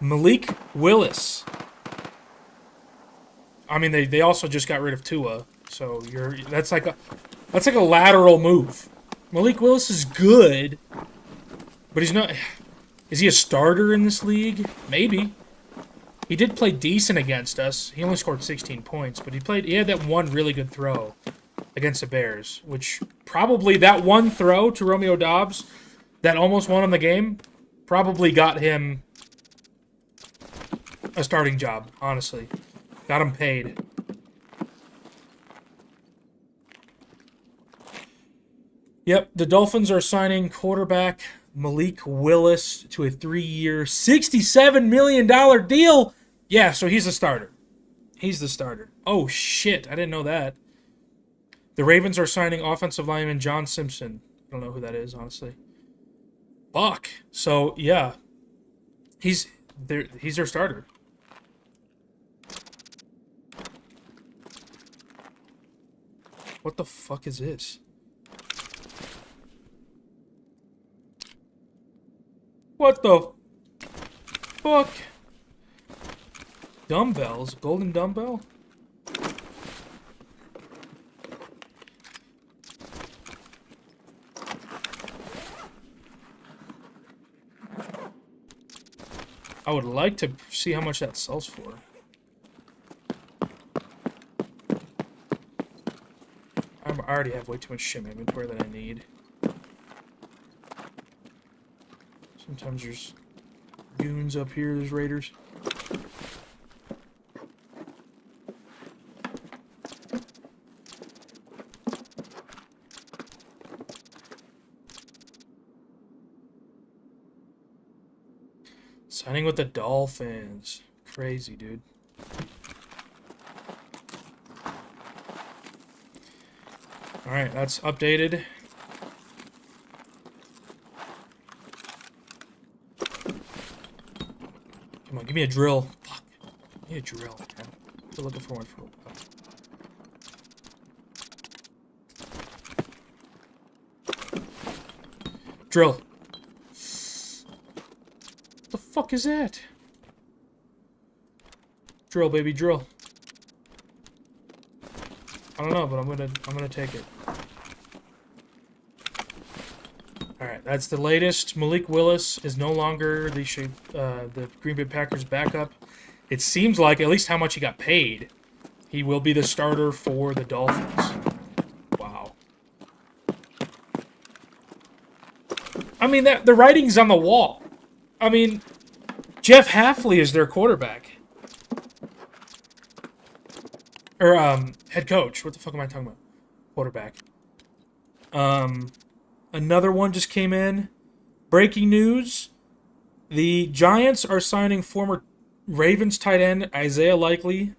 Malik Willis. I mean, they also just got rid of Tua, so that's like a lateral move. Malik Willis is good, but he's not. Is he a starter in this league? Maybe. He did play decent against us. He only scored 16 points, but he had that one really good throw against the Bears, which probably that one throw to Romeo Doubs that almost won him the game probably got him a starting job, honestly. Got him paid. Yep, the Dolphins are signing quarterback Malik Willis to a 3-year, $67 million deal. Yeah, so he's a starter. He's the starter. Oh, shit, I didn't know that. The Ravens are signing offensive lineman John Simpson. don't know who that is, honestly. Buck. So, yeah. He's their starter. What the fuck is this? What the fuck? Dumbbells? Golden dumbbell? I would like to see how much that sells for. I already have way too much shit in my inventory that I need. Sometimes there's goons up here, there's raiders. Signing with the Dolphins. Crazy, dude. Alright, that's updated. Come on, give me a drill. Fuck. Give me a drill, man. I'm still looking for one for a while. Drill. What the fuck is that? Drill, baby, drill. I don't know, but I'm gonna take it. Alright, that's the latest. Malik Willis is no longer the Green Bay Packers backup. It seems like, at least how much he got paid, he will be the starter for the Dolphins. Wow. I mean, the writing's on the wall. I mean, Jeff Hafley is their quarterback. Or, head coach. What the fuck am I talking about? Quarterback. Another one just came in. Breaking news. The Giants are signing former Ravens tight end Isaiah Likely.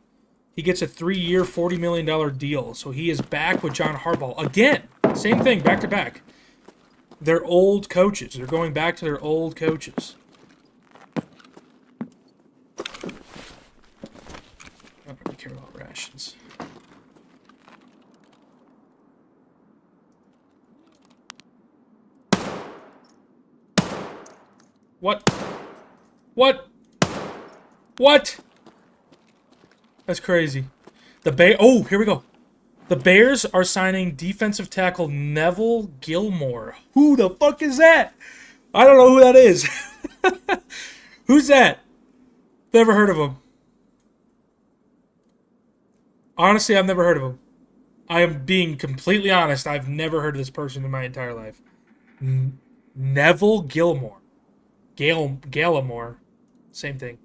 He gets a 3-year, $40 million deal. So he is back with John Harbaugh. Again, same thing, back to back. They're old coaches. They're going back to their old coaches. I don't really care about rations. What? What? What? That's crazy. Oh, here we go. The Bears are signing defensive tackle Neville Gilmore. Who the fuck is that? I don't know who that is. Who's that? Never heard of him. Honestly, I've never heard of him. I am being completely honest. I've never heard of this person in my entire life. Neville Gilmore. Gallimore. Same thing.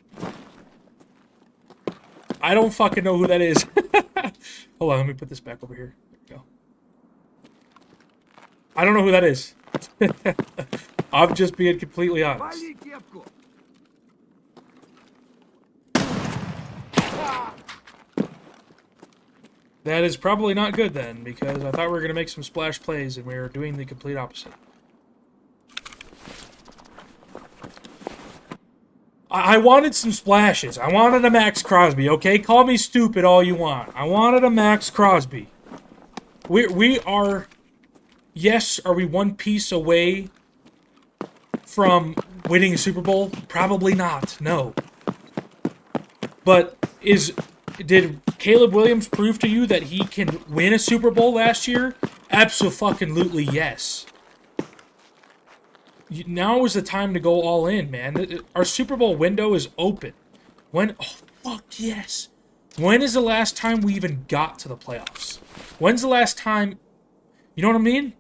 I don't fucking know who that is. Hold on, let me put this back over here. There we go. I don't know who that is. I'm just being completely honest. That is probably not good then, because I thought we were going to make some splash plays and we were doing the complete opposite. I wanted some splashes. I wanted a Max Crosby, okay? Call me stupid all you want. I wanted a Max Crosby. We are... Yes, are we one piece away from winning a Super Bowl? Probably not, no. But did Caleb Williams prove to you that he can win a Super Bowl last year? Abso-fucking-lutely yes. Now is the time to go all in, man. Our Super Bowl window is open. Oh, fuck yes. When is the last time we even got to the playoffs? When's the last time... You know what I mean?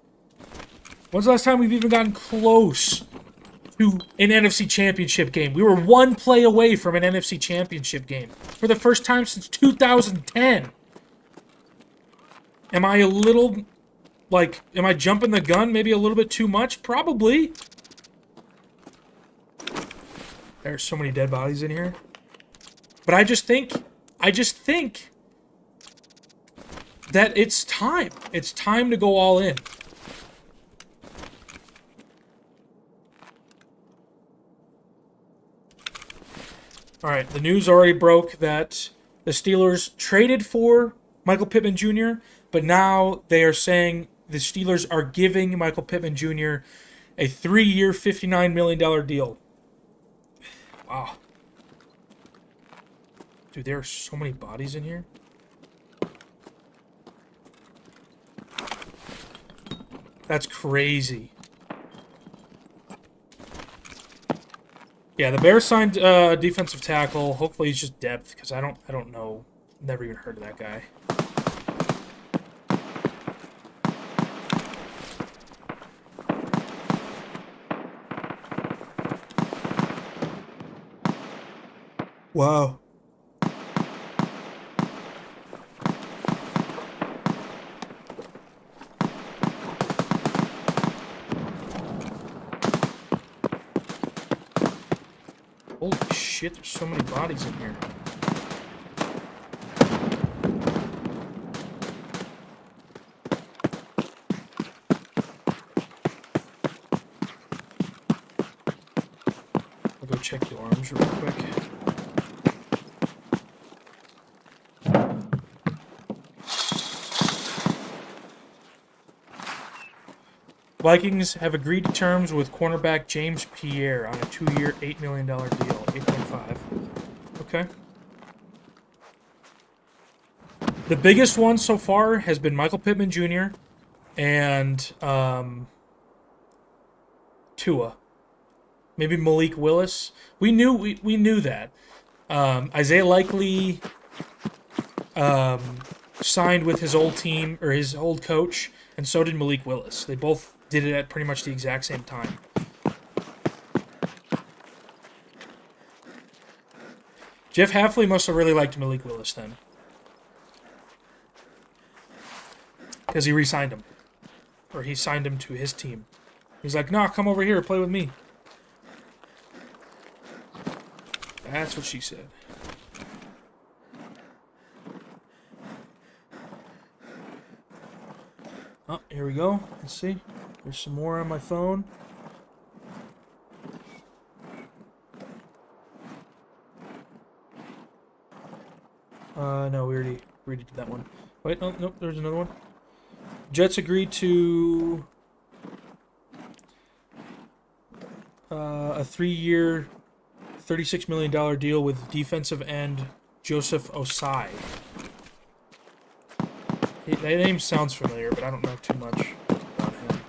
When's the last time we've even gotten close to an NFC Championship game? We were one play away from an NFC Championship game. For the first time since 2010. Am I a little... am I jumping the gun maybe a little bit too much? Probably. There's so many dead bodies in here. But I just think that it's time. It's time to go all in. All right, the news already broke that the Steelers traded for Michael Pittman Jr., but now they are saying the Steelers are giving Michael Pittman Jr. a 3-year, $59 million deal. Wow. Dude, there are so many bodies in here. That's crazy. Yeah, the Bears signed defensive tackle. Hopefully he's just depth, because I don't know. Never even heard of that guy. Wow. Holy shit, there's so many bodies in here. I'll go check the arms real quick. Vikings have agreed to terms with cornerback James Pierre on a 2-year, $8 million deal. 8.5. Okay. The biggest one so far has been Michael Pittman Jr. and Tua. Maybe Malik Willis. We knew that. Isaiah Likely signed with his old team, or his old coach, and so did Malik Willis. They both did it at pretty much the exact same time. Jeff Hafley must have really liked Malik Willis then, because he re-signed him. Or he signed him to his team. He's like, nah, come over here, play with me. That's what she said. Oh, here we go. Let's see. There's some more on my phone. No, we already did that one. Wait, no, nope, there's another one. Jets agreed to a 3-year, $36 million deal with defensive end Joseph Osai. That name sounds familiar, but I don't know too much about him.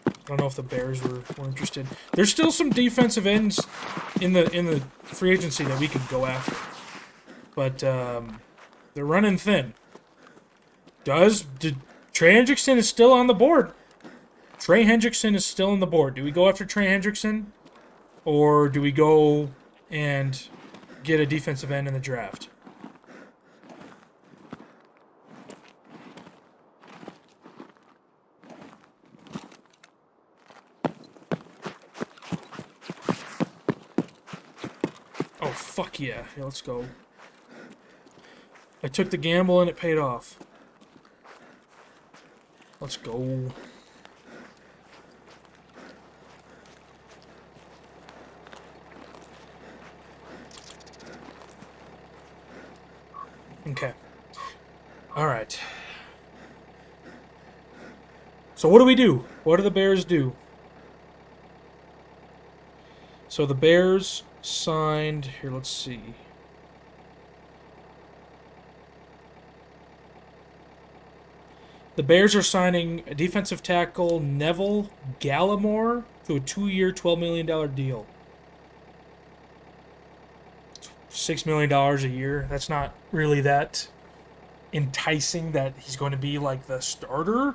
I don't know if the Bears were interested. There's still some defensive ends in the free agency that we could go after, but they're running thin. Trey Hendrickson is still on the board. Trey Hendrickson is still on the board. Do we go after Trey Hendrickson, or do we go and get a defensive end in the draft? Oh, fuck yeah. Yeah, let's go. I took the gamble and it paid off. Let's go. Okay. All right. So what do we do? What do the Bears do? So the Bears signed... Here, let's see. The Bears are signing a defensive tackle Neville Gallimore to a 2-year, $12 million deal. $6 million a year. That's not really that enticing that he's going to be like the starter.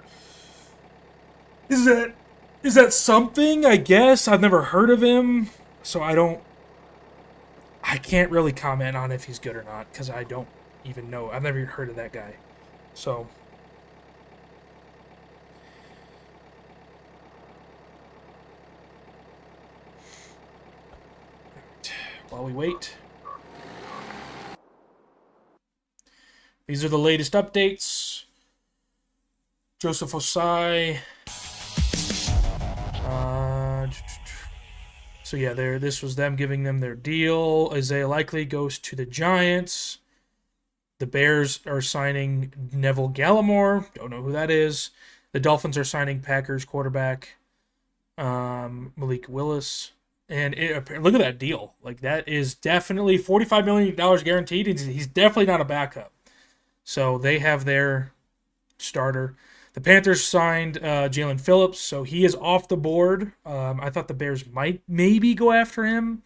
Is that something? I guess. I've never heard of him, so I can't really comment on if he's good or not, because I don't even know. I've never even heard of that guy. So while we wait, these are the latest updates. Joseph Osai So yeah, this was them giving them their deal. Isaiah Likely goes to the Giants. The Bears are signing Neville Gallimore. Don't know who that is. The Dolphins are signing Packers quarterback Malik Willis. And look at that deal. Like, that is definitely $45 million guaranteed. He's definitely not a backup. So they have their starter. The Panthers signed Jalen Phillips, so he is off the board. I thought the Bears might maybe go after him,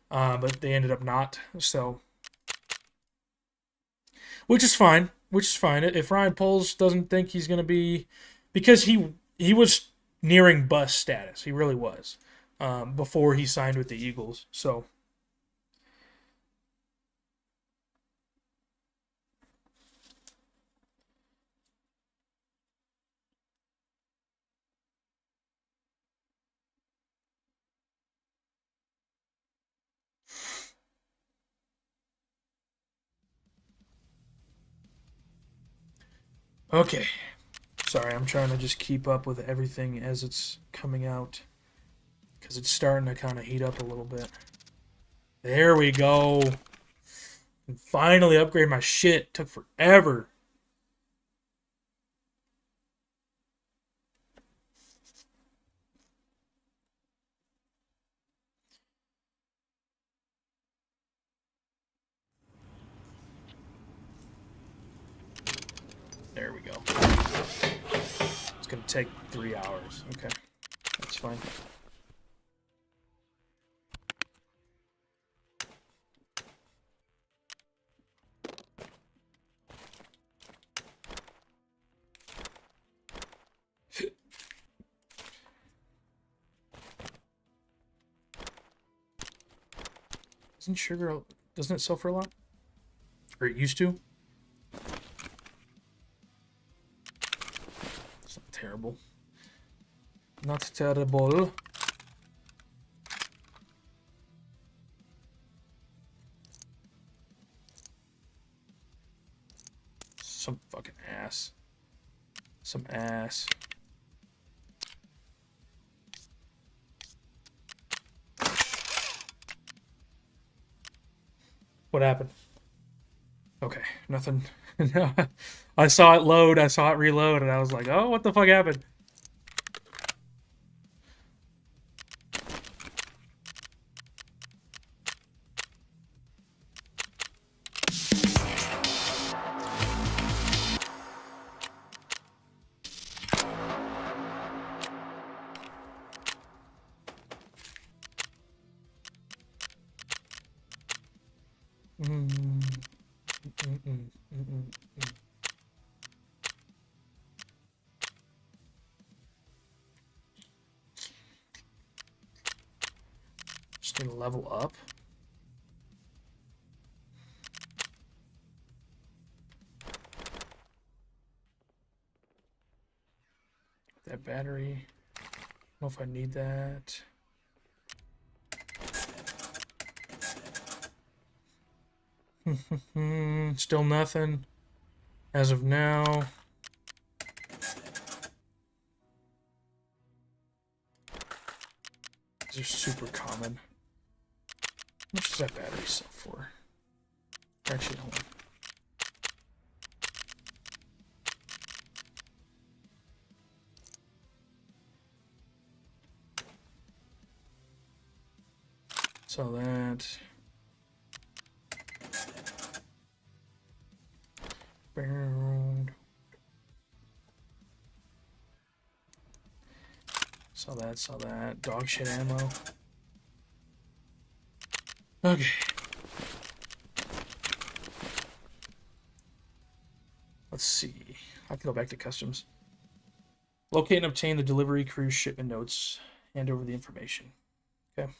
but they ended up not. So, which is fine. Which is fine. If Ryan Poles doesn't think he's going to be, because he was nearing bust status. He really was before he signed with the Eagles. So. Okay. Sorry, I'm trying to just keep up with everything as it's coming out because it's starting to kind of heat up a little bit. There we go. And finally upgrade my shit. Took forever. There we go. It's going to take 3 hours. Okay. That's fine. Isn't sugar, doesn't it sell for a lot? Or it used to? It's not terrible. Not terrible. Some fucking ass. Some ass. What happened? Okay, nothing. I saw it load, I saw it reload, and I was like, oh, what the fuck happened? Just need to level up. That battery. I don't know if I need that. Still nothing as of now. These are super common. How much does that battery sell for? Actually, hold on. So that. Saw that. Dog shit ammo. Okay. Let's see. I can go back to customs. Locate and obtain the delivery cruise shipment notes. Hand over the information. Okay.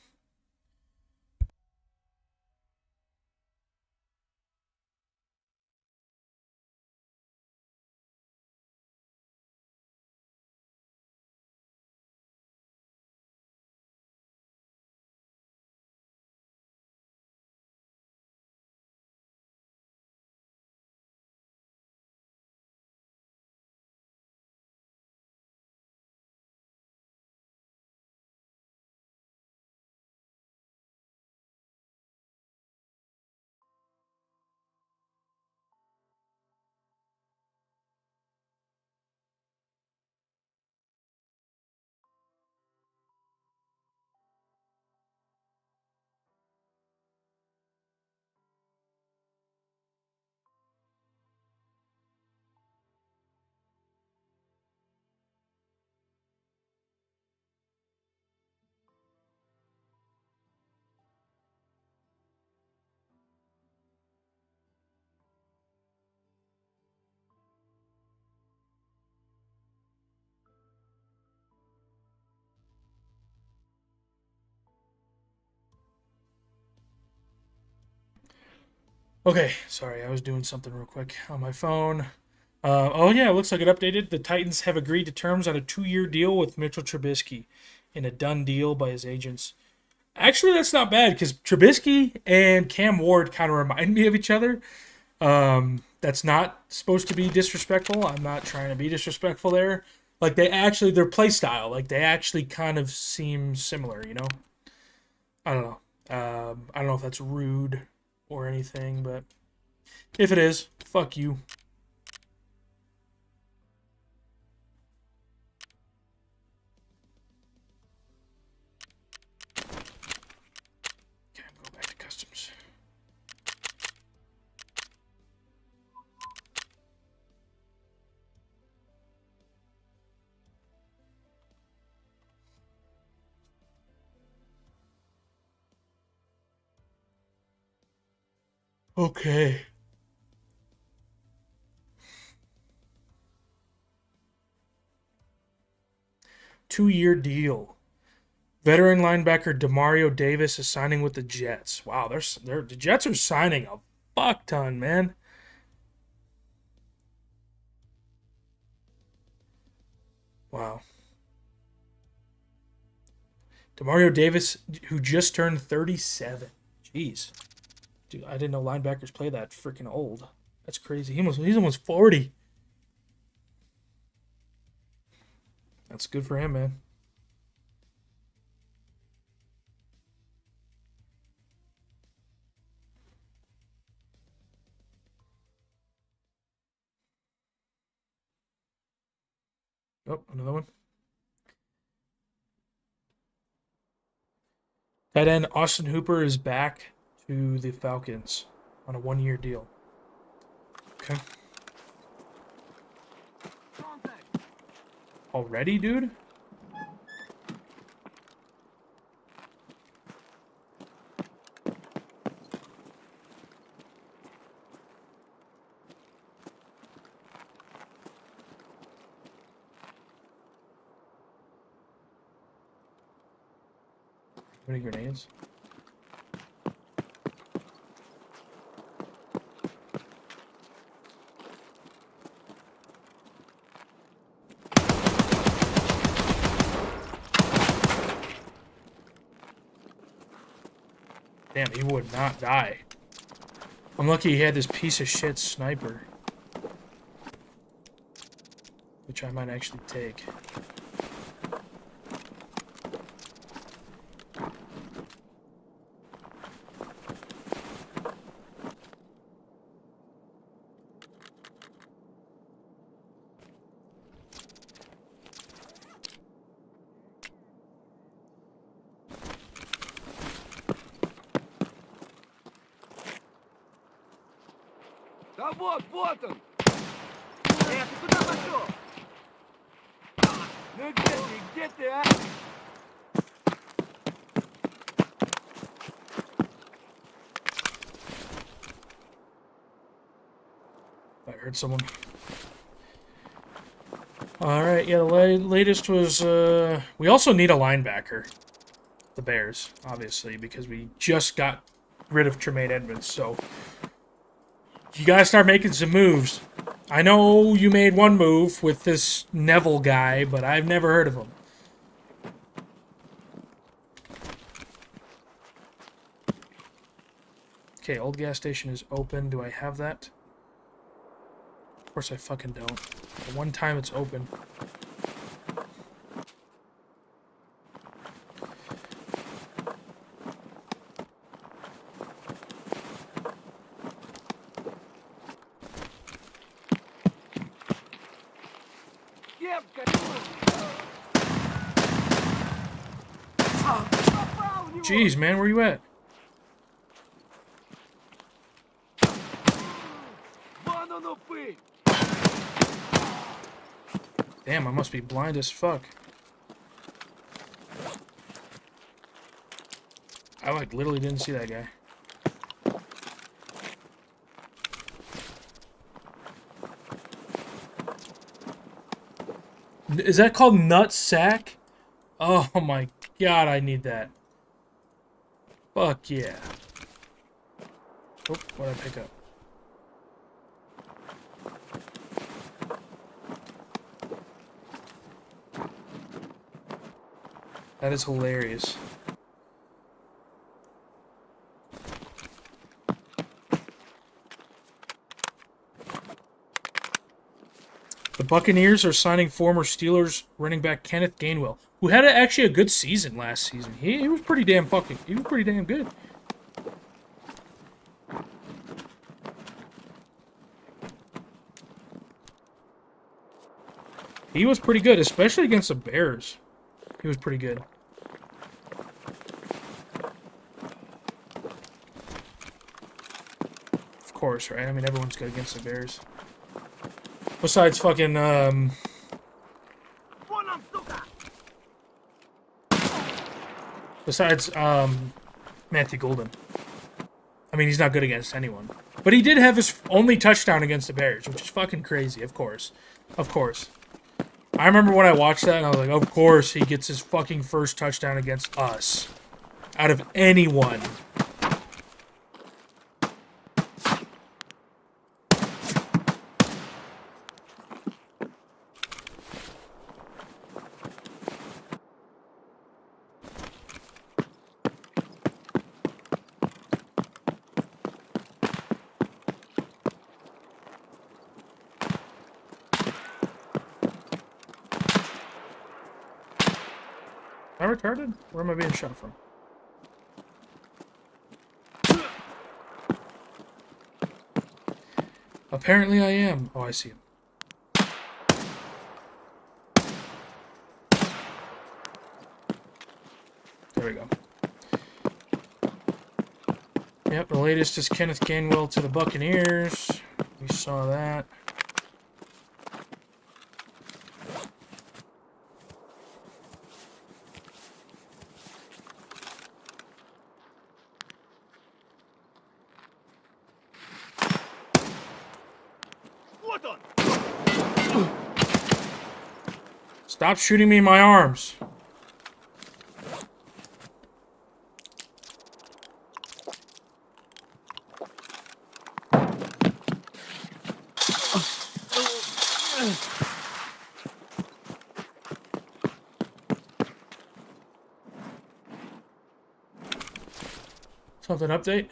Okay, sorry, I was doing something real quick on my phone. Oh yeah, it looks like it updated. The Titans have agreed to terms on a 2-year deal with Mitchell Trubisky in a done deal by his agents. Actually, that's not bad because Trubisky and Cam Ward kind of remind me of each other. That's not supposed to be disrespectful. I'm not trying to be disrespectful there. Like their play style, like they actually kind of seem similar. You know, I don't know. I don't know if that's rude or anything, but if it is, fuck you. Okay, I'm going back to customs. Okay. Two-year deal. Veteran linebacker Demario Davis is signing with the Jets. Wow, the Jets are signing a fuck ton, man. Wow. Demario Davis, who just turned 37. Jeez. Dude, I didn't know linebackers play that freaking old. That's crazy. He's almost 40. That's good for him, man. Oh, another one. Tight end Austin Hooper is back to the Falcons on a 1-year deal. Okay. Already, dude? How many grenades? Damn, he would not die. I'm lucky he had this piece of shit sniper. Which I might actually take. Да вот он! Эх, ты куда пошел? Ну где ты, а? I heard someone. Alright, yeah, the latest was, we also need a linebacker. The Bears, obviously, because we just got rid of Tremaine Edmonds, so you gotta start making some moves. I know you made one move with this Neville guy, but I've never heard of him. Okay, old gas station is open. Do I have that? Of course I fucking don't. The one time it's open. Jeez, man, where you at? Damn, I must be blind as fuck. I like literally didn't see that guy. Is that called nut sack? Oh my god, I need that. Fuck yeah. Oh, what did I pick up? That is hilarious. The Buccaneers are signing former Steelers running back Kenneth Gainwell, who had actually a good season last season. He was pretty damn good. He was pretty good, especially against the Bears. He was pretty good. Of course, right? I mean, everyone's good against the Bears. Besides fucking, Besides, Matthew Golden. I mean, he's not good against anyone. But he did have his only touchdown against the Bears, which is fucking crazy, of course. Of course. I remember when I watched that, and I was like, of course he gets his fucking first touchdown against us. Out of anyone. Am I retarded? Where am I being shot from? Apparently I am. Oh, I see him. There we go. Yep, the latest is Kenneth Gainwell to the Buccaneers. We saw that. Stop shooting me in my arms. Something update?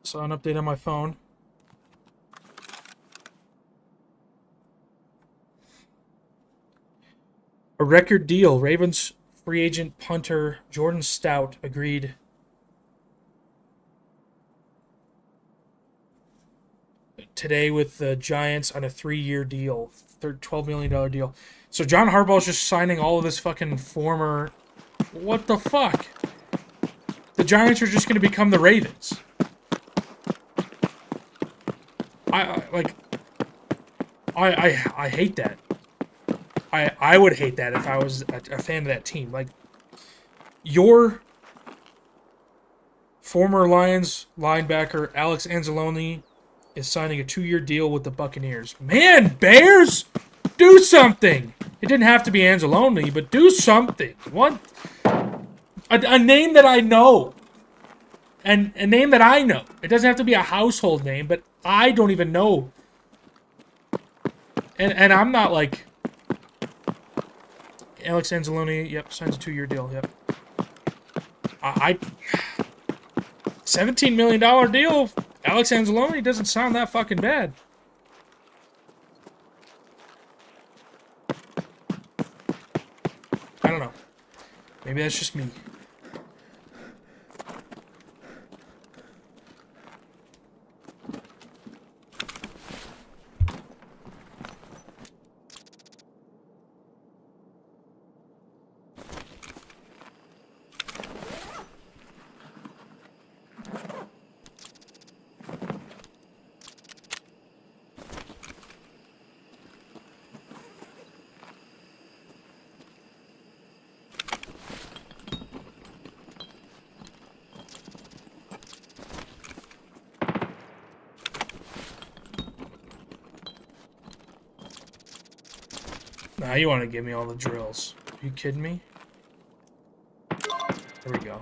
Saw an update on my phone. A record deal. Ravens free agent punter Jordan Stout agreed today with the Giants on a 3-year deal, $12 million deal. So John Harbaugh's just signing all of this fucking former... What the fuck? The Giants are just going to become the Ravens. I hate that. I would hate that if I was a fan of that team. Like, your former Lions linebacker Alex Anzalone is signing a 2-year deal with the Buccaneers. Man, Bears, do something. It didn't have to be Anzalone, but do something. What? A name that I know. And a name that I know. It doesn't have to be a household name, but I don't even know. And I'm not like... Alex Anzalone, yep, signs a 2-year deal, yep. $17 million deal, Alex Anzalone doesn't sound that fucking bad. I don't know. Maybe that's just me. Nah, you want to give me all the drills. Are you kidding me? There we go.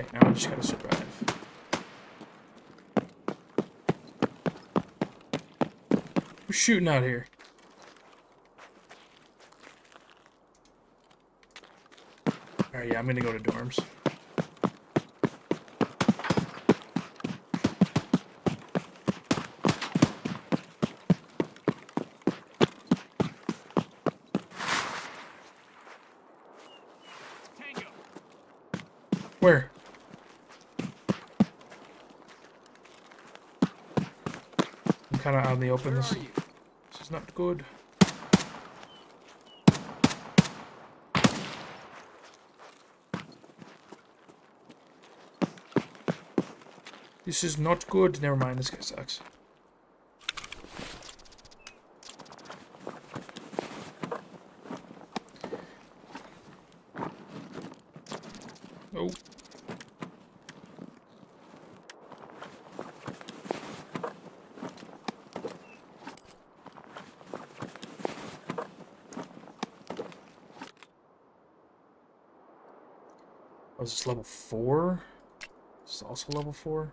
Okay, now we just gotta survive. Who's shooting out here? Alright, yeah, I'm gonna go to dorms. Where? I'm kind of out in the open. This is not good. This is not good. Never mind, this guy sucks. Oh. Oh, is this level 4? This is also level 4?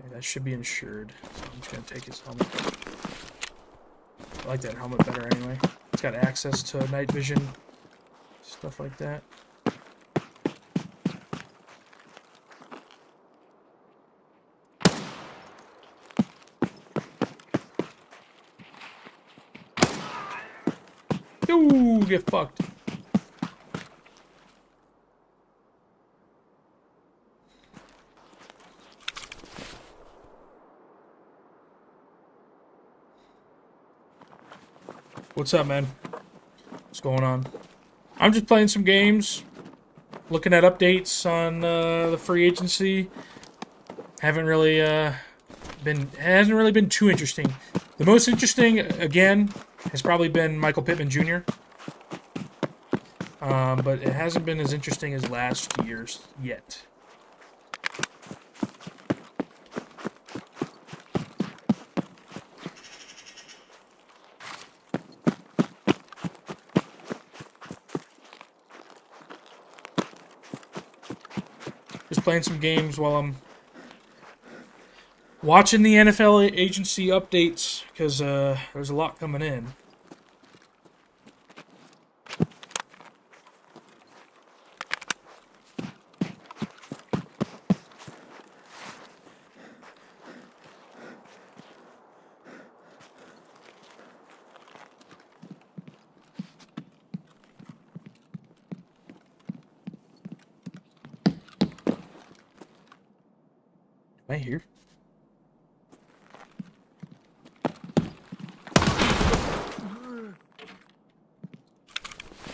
Okay, that should be insured. So I'm just gonna take his helmet. I like that helmet better anyway. It's got access to night vision, stuff like that. Ooh, get fucked. What's up, man? What's going on? I'm just playing some games, looking at updates on the free agency. Hasn't really been too interesting. The most interesting, again, has probably been Michael Pittman Jr. But it hasn't been as interesting as last year's yet. Just playing some games while I'm watching the NFL agency updates, because there's a lot coming in. Am I here?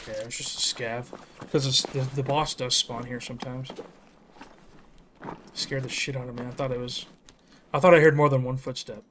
Yeah, it's just a scav. Because the boss does spawn here sometimes. Scared the shit out of me. I thought I heard more than one footstep.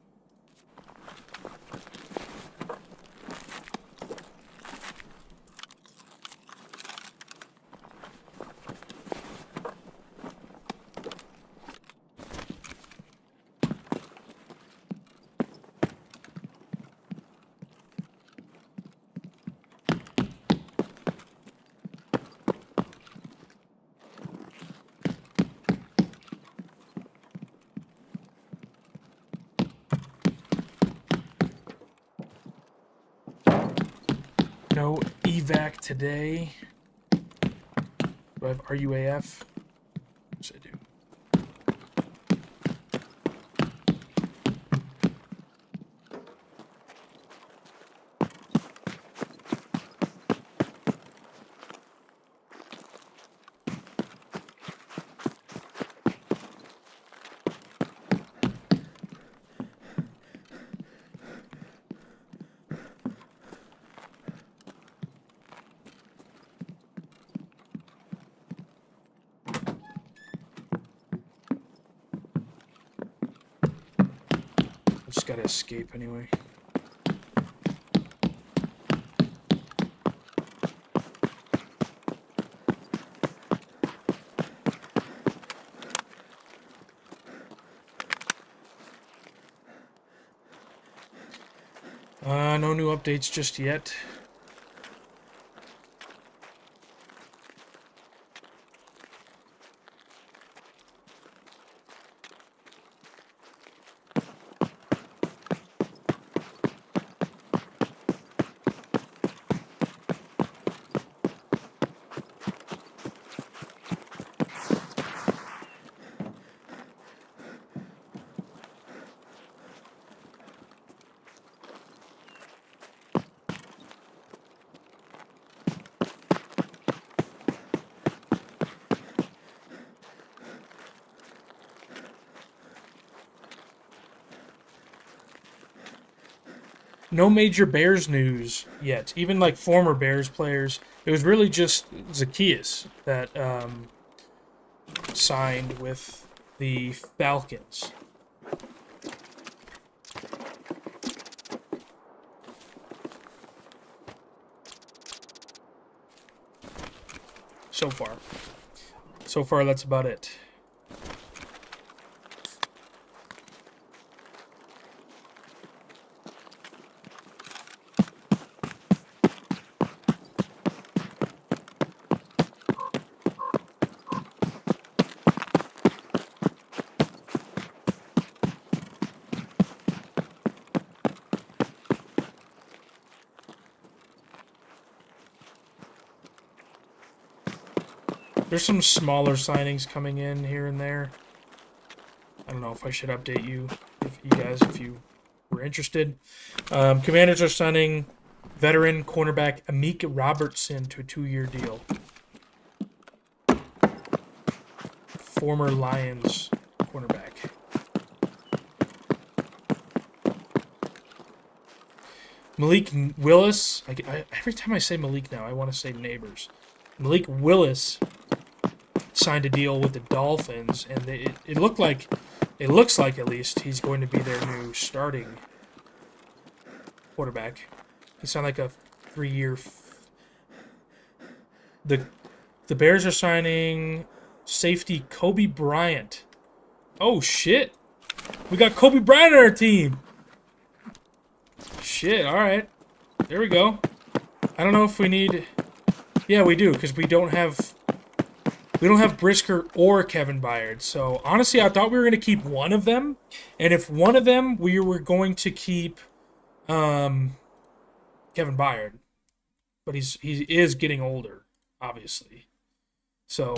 No evac today. Do I have RUAF? Yes, I do. I just gotta escape anyway. No new updates just yet. No major Bears news yet. Even like former Bears players. It was really just Zacchaeus that signed with the Falcons. So far. So far, that's about it. There's some smaller signings coming in here and there. I don't know if I should update you, if you were interested. Commanders are signing veteran cornerback Amik Robertson to a 2-year deal. Former Lions cornerback. Malik Willis. Every time I say Malik now, I want to say Neighbors. Malik Willis signed a deal with the Dolphins, and it looks like at least he's going to be their new starting quarterback. He signed like a 3-year. The Bears are signing safety Kobe Bryant. Oh shit, we got Kobe Bryant on our team. Shit, all right, there we go. I don't know if we need. Yeah, we do, because we don't have Brisker or Kevin Byard. So, honestly, I thought we were going to keep one of them. And if one of them, we were going to keep Kevin Byard. But he is getting older, obviously. So,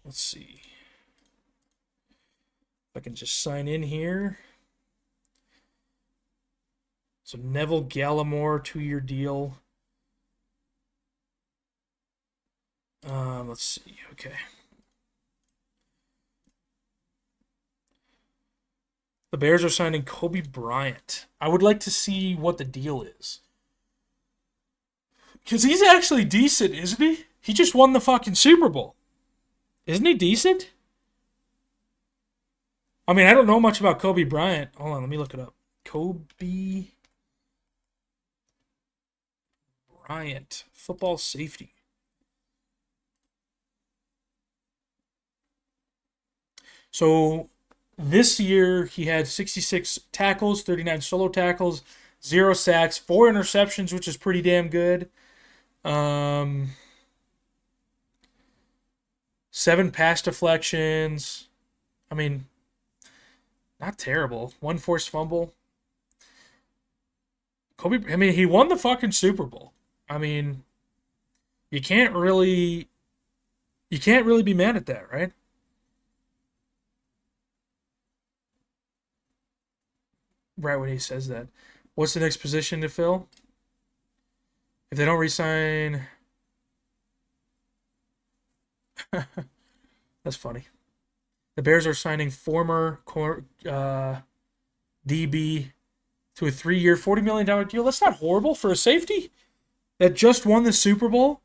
let's see. If I can just sign in here. So Neville Gallimore, 2-year deal. Let's see. Okay. The Bears are signing Kobe Bryant. I would like to see what the deal is. Because he's actually decent, isn't he? He just won the fucking Super Bowl. Isn't he decent? I mean, I don't know much about Kobe Bryant. Hold on, let me look it up. Kobe Bryant, football safety. So this year he had 66 tackles, 39 solo tackles, 0 sacks, 4 interceptions, which is pretty damn good. 7 pass deflections. I mean, not terrible. 1 forced fumble. Kobe, I mean, he won the fucking Super Bowl. I mean, you can't really be mad at that, right? Right when he says that. What's the next position to fill? If they don't resign... That's funny. The Bears are signing former DB to a 3-year, $40 million deal. That's not horrible for a safety that just won the Super Bowl.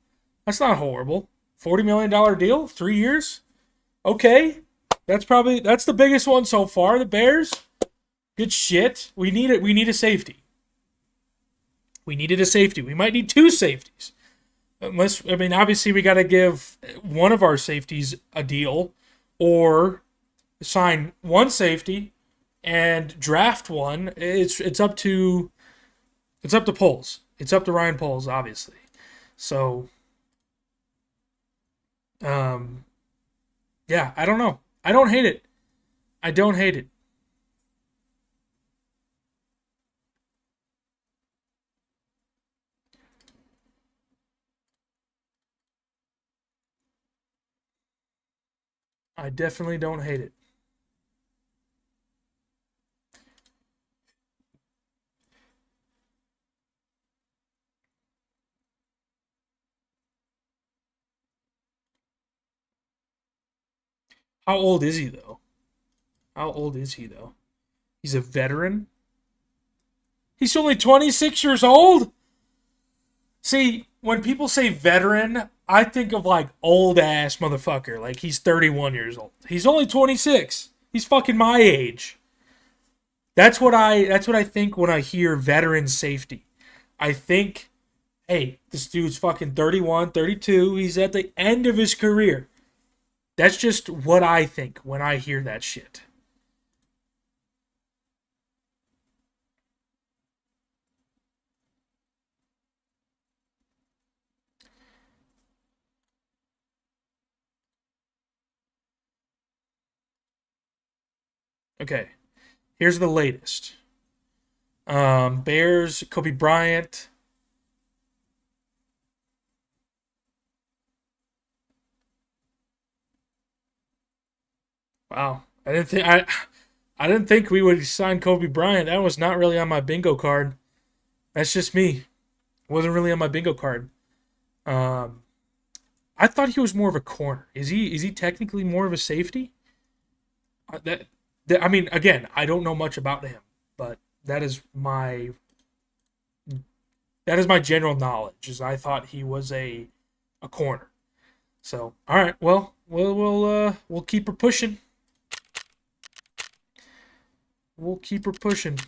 That's not horrible. $40 million deal, 3 years. Okay, that's the biggest one so far. The Bears, good shit. We need it. We need a safety. We needed a safety. We might need 2 safeties. Obviously we got to give one of our safeties a deal, or sign one safety and draft one. It's up to Poles. It's up to Ryan Poles, obviously. So, um, yeah, I don't know. I don't hate it. I don't hate it. I definitely don't hate it. How old is he though? How old is he though? He's a veteran. He's only 26 years old. See, when people say veteran, I think of like old ass motherfucker. Like he's 31 years old. He's only 26. He's fucking my age. That's what I think when I hear veteran safety. I think, hey, this dude's fucking 31, 32. He's at the end of his career. That's just what I think when I hear that shit. Okay, here's the latest. Bears, Kobe Bryant. Wow, I didn't think we would sign Kobe Bryant. That was not really on my bingo card. That's just me. Wasn't really on my bingo card. Um, I thought he was more of a corner. Is he technically more of a safety? I mean, again, I don't know much about him, but that is my general knowledge. Is I thought he was a corner. So, all right, well, we'll keep her pushing. We'll keep her pushing.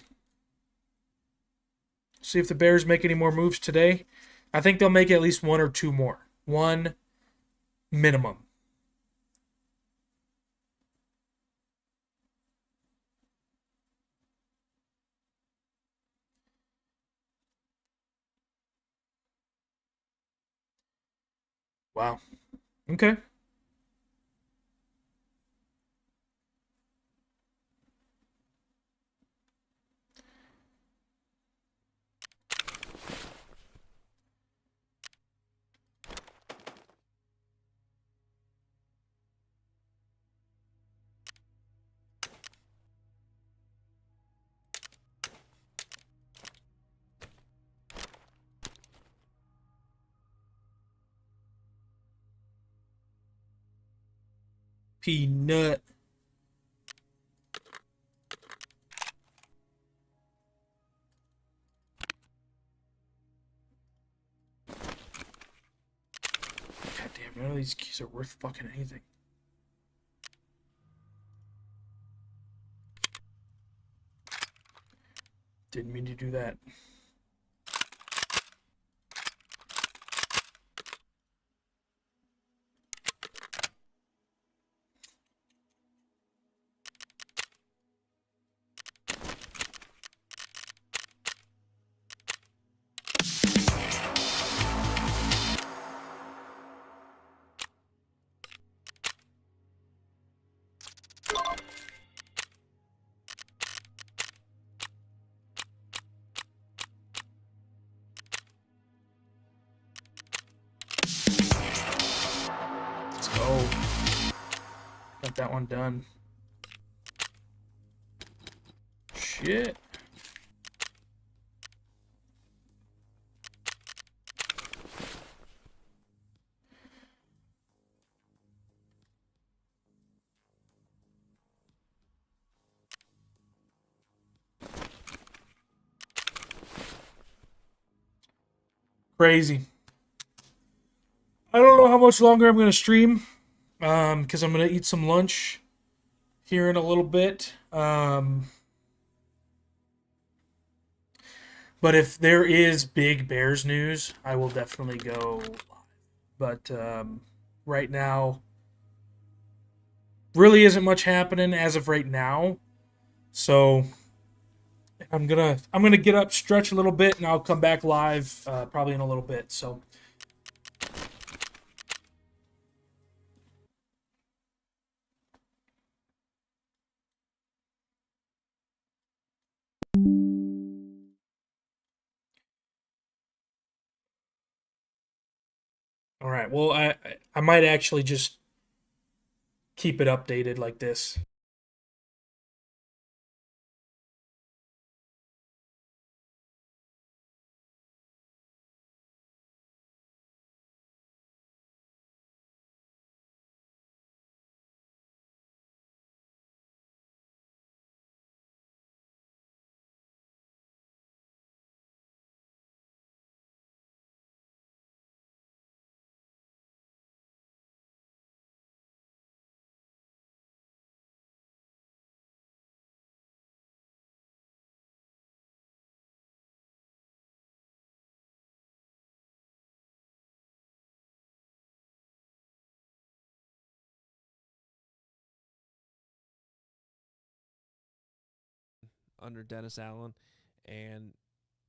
See if the Bears make any more moves today. I think they'll make at least one or two more. One minimum. Wow. Okay. Peanut. God damn, none of these keys are worth fucking anything. Didn't mean to do that. Let's go. Got that one done. Shit. Crazy. I don't know how much longer I'm going to stream because I'm going to eat some lunch here in a little bit. But if there is big Bears news, I will definitely go live. But right now, really isn't much happening as of right now. So I'm gonna get up, stretch a little bit, and I'll come back live probably in a little bit. So. All right. Well, I might actually just keep it updated like this. under Dennis Allen, and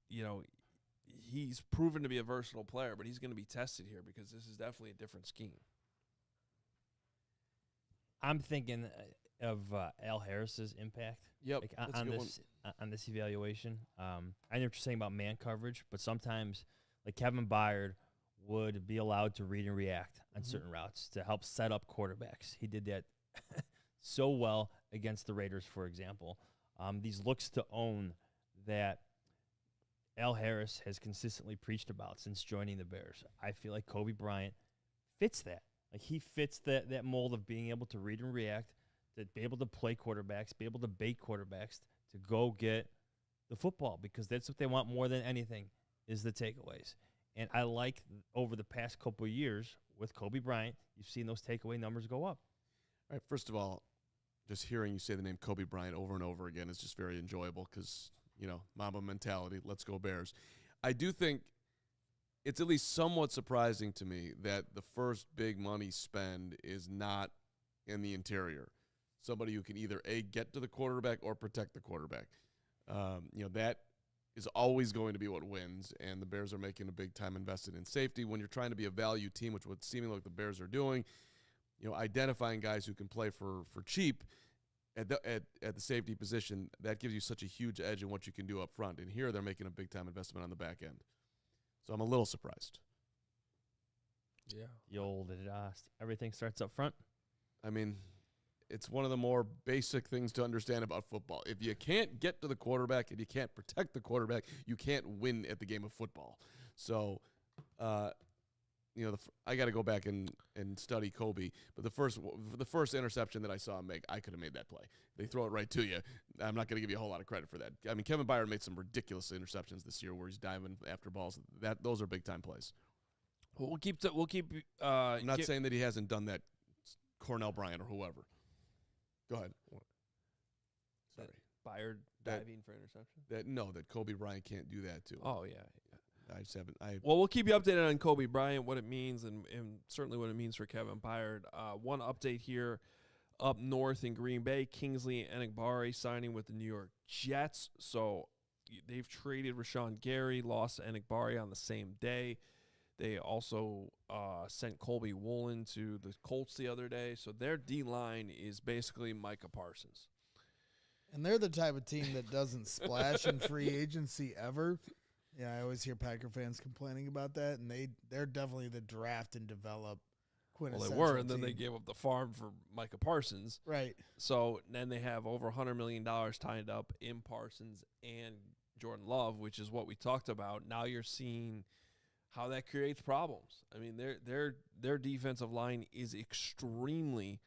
you know he's proven to be a versatile player, but he's going to be tested here because this is definitely a different scheme. I'm thinking of Al Harris's impact. Yep, Like that's a on good this on this evaluation. I know what you're saying about man coverage, but sometimes like Kevin Byard would be allowed to read and react on certain routes to help set up quarterbacks. He did that so well against the Raiders, for example. These looks to own that Al Harris has consistently preached about since joining the Bears. I feel like Kobe Bryant fits that. Like he fits that mold of being able to read and react, to be able to play quarterbacks, be able to bait quarterbacks, to go get the football because that's what they want more than anything is the takeaways. And I like over the past couple of years with Kobe Bryant, you've seen those takeaway numbers go up. All right, first of all, just hearing you say the name Kobe Bryant over and over again is just very enjoyable because, Mamba mentality, let's go Bears. I do think it's at least somewhat surprising to me that the first big money spend is not in the interior. Somebody who can either, A, get to the quarterback or protect the quarterback. That is always going to be what wins, and the Bears are making a big time invested in safety. When you're trying to be a value team, which would seemingly like the Bears are doing, identifying guys who can play for cheap at the safety position, that gives you such a huge edge in what you can do up front. And here they're making a big time investment on the back end. So I'm a little surprised. Yeah. The old everything starts up front. I mean, it's one of the more basic things to understand about football. If you can't get to the quarterback and you can't protect the quarterback, you can't win at the game of football. So, I got to go back and study Kobe. But the first interception that I saw him make, I could have made that play. They throw it right to you. I'm not going to give you a whole lot of credit for that. I mean, Kevin Byard made some ridiculous interceptions this year where he's diving after balls. Those are big time plays. Well, we'll keep. I'm not saying that he hasn't done that, Cornell Bryant or whoever. Go ahead. Sorry. Byard diving for interception. That Kobe Bryant can't do that too. Oh yeah. I just haven't. Well, we'll keep you updated on Kobe Bryant, what it means, and certainly what it means for Kevin Byard. One update here up north in Green Bay, Kingsley Enagbare signing with the New York Jets. So they've traded Rashawn Gary, lost Enagbare on the same day. They also sent Colby Woolen to the Colts the other day. So their D-line is basically Micah Parsons. And they're the type of team that doesn't splash in free agency ever. Yeah, I always hear Packer fans complaining about that, and they're definitely the draft and develop quintessential Well, they were, and then team. they gave up the farm for Micah Parsons. Right. So then they have over $100 million tied up in Parsons and Jordan Love, which is what we talked about. Now you're seeing how that creates problems. I mean, their defensive line is extremely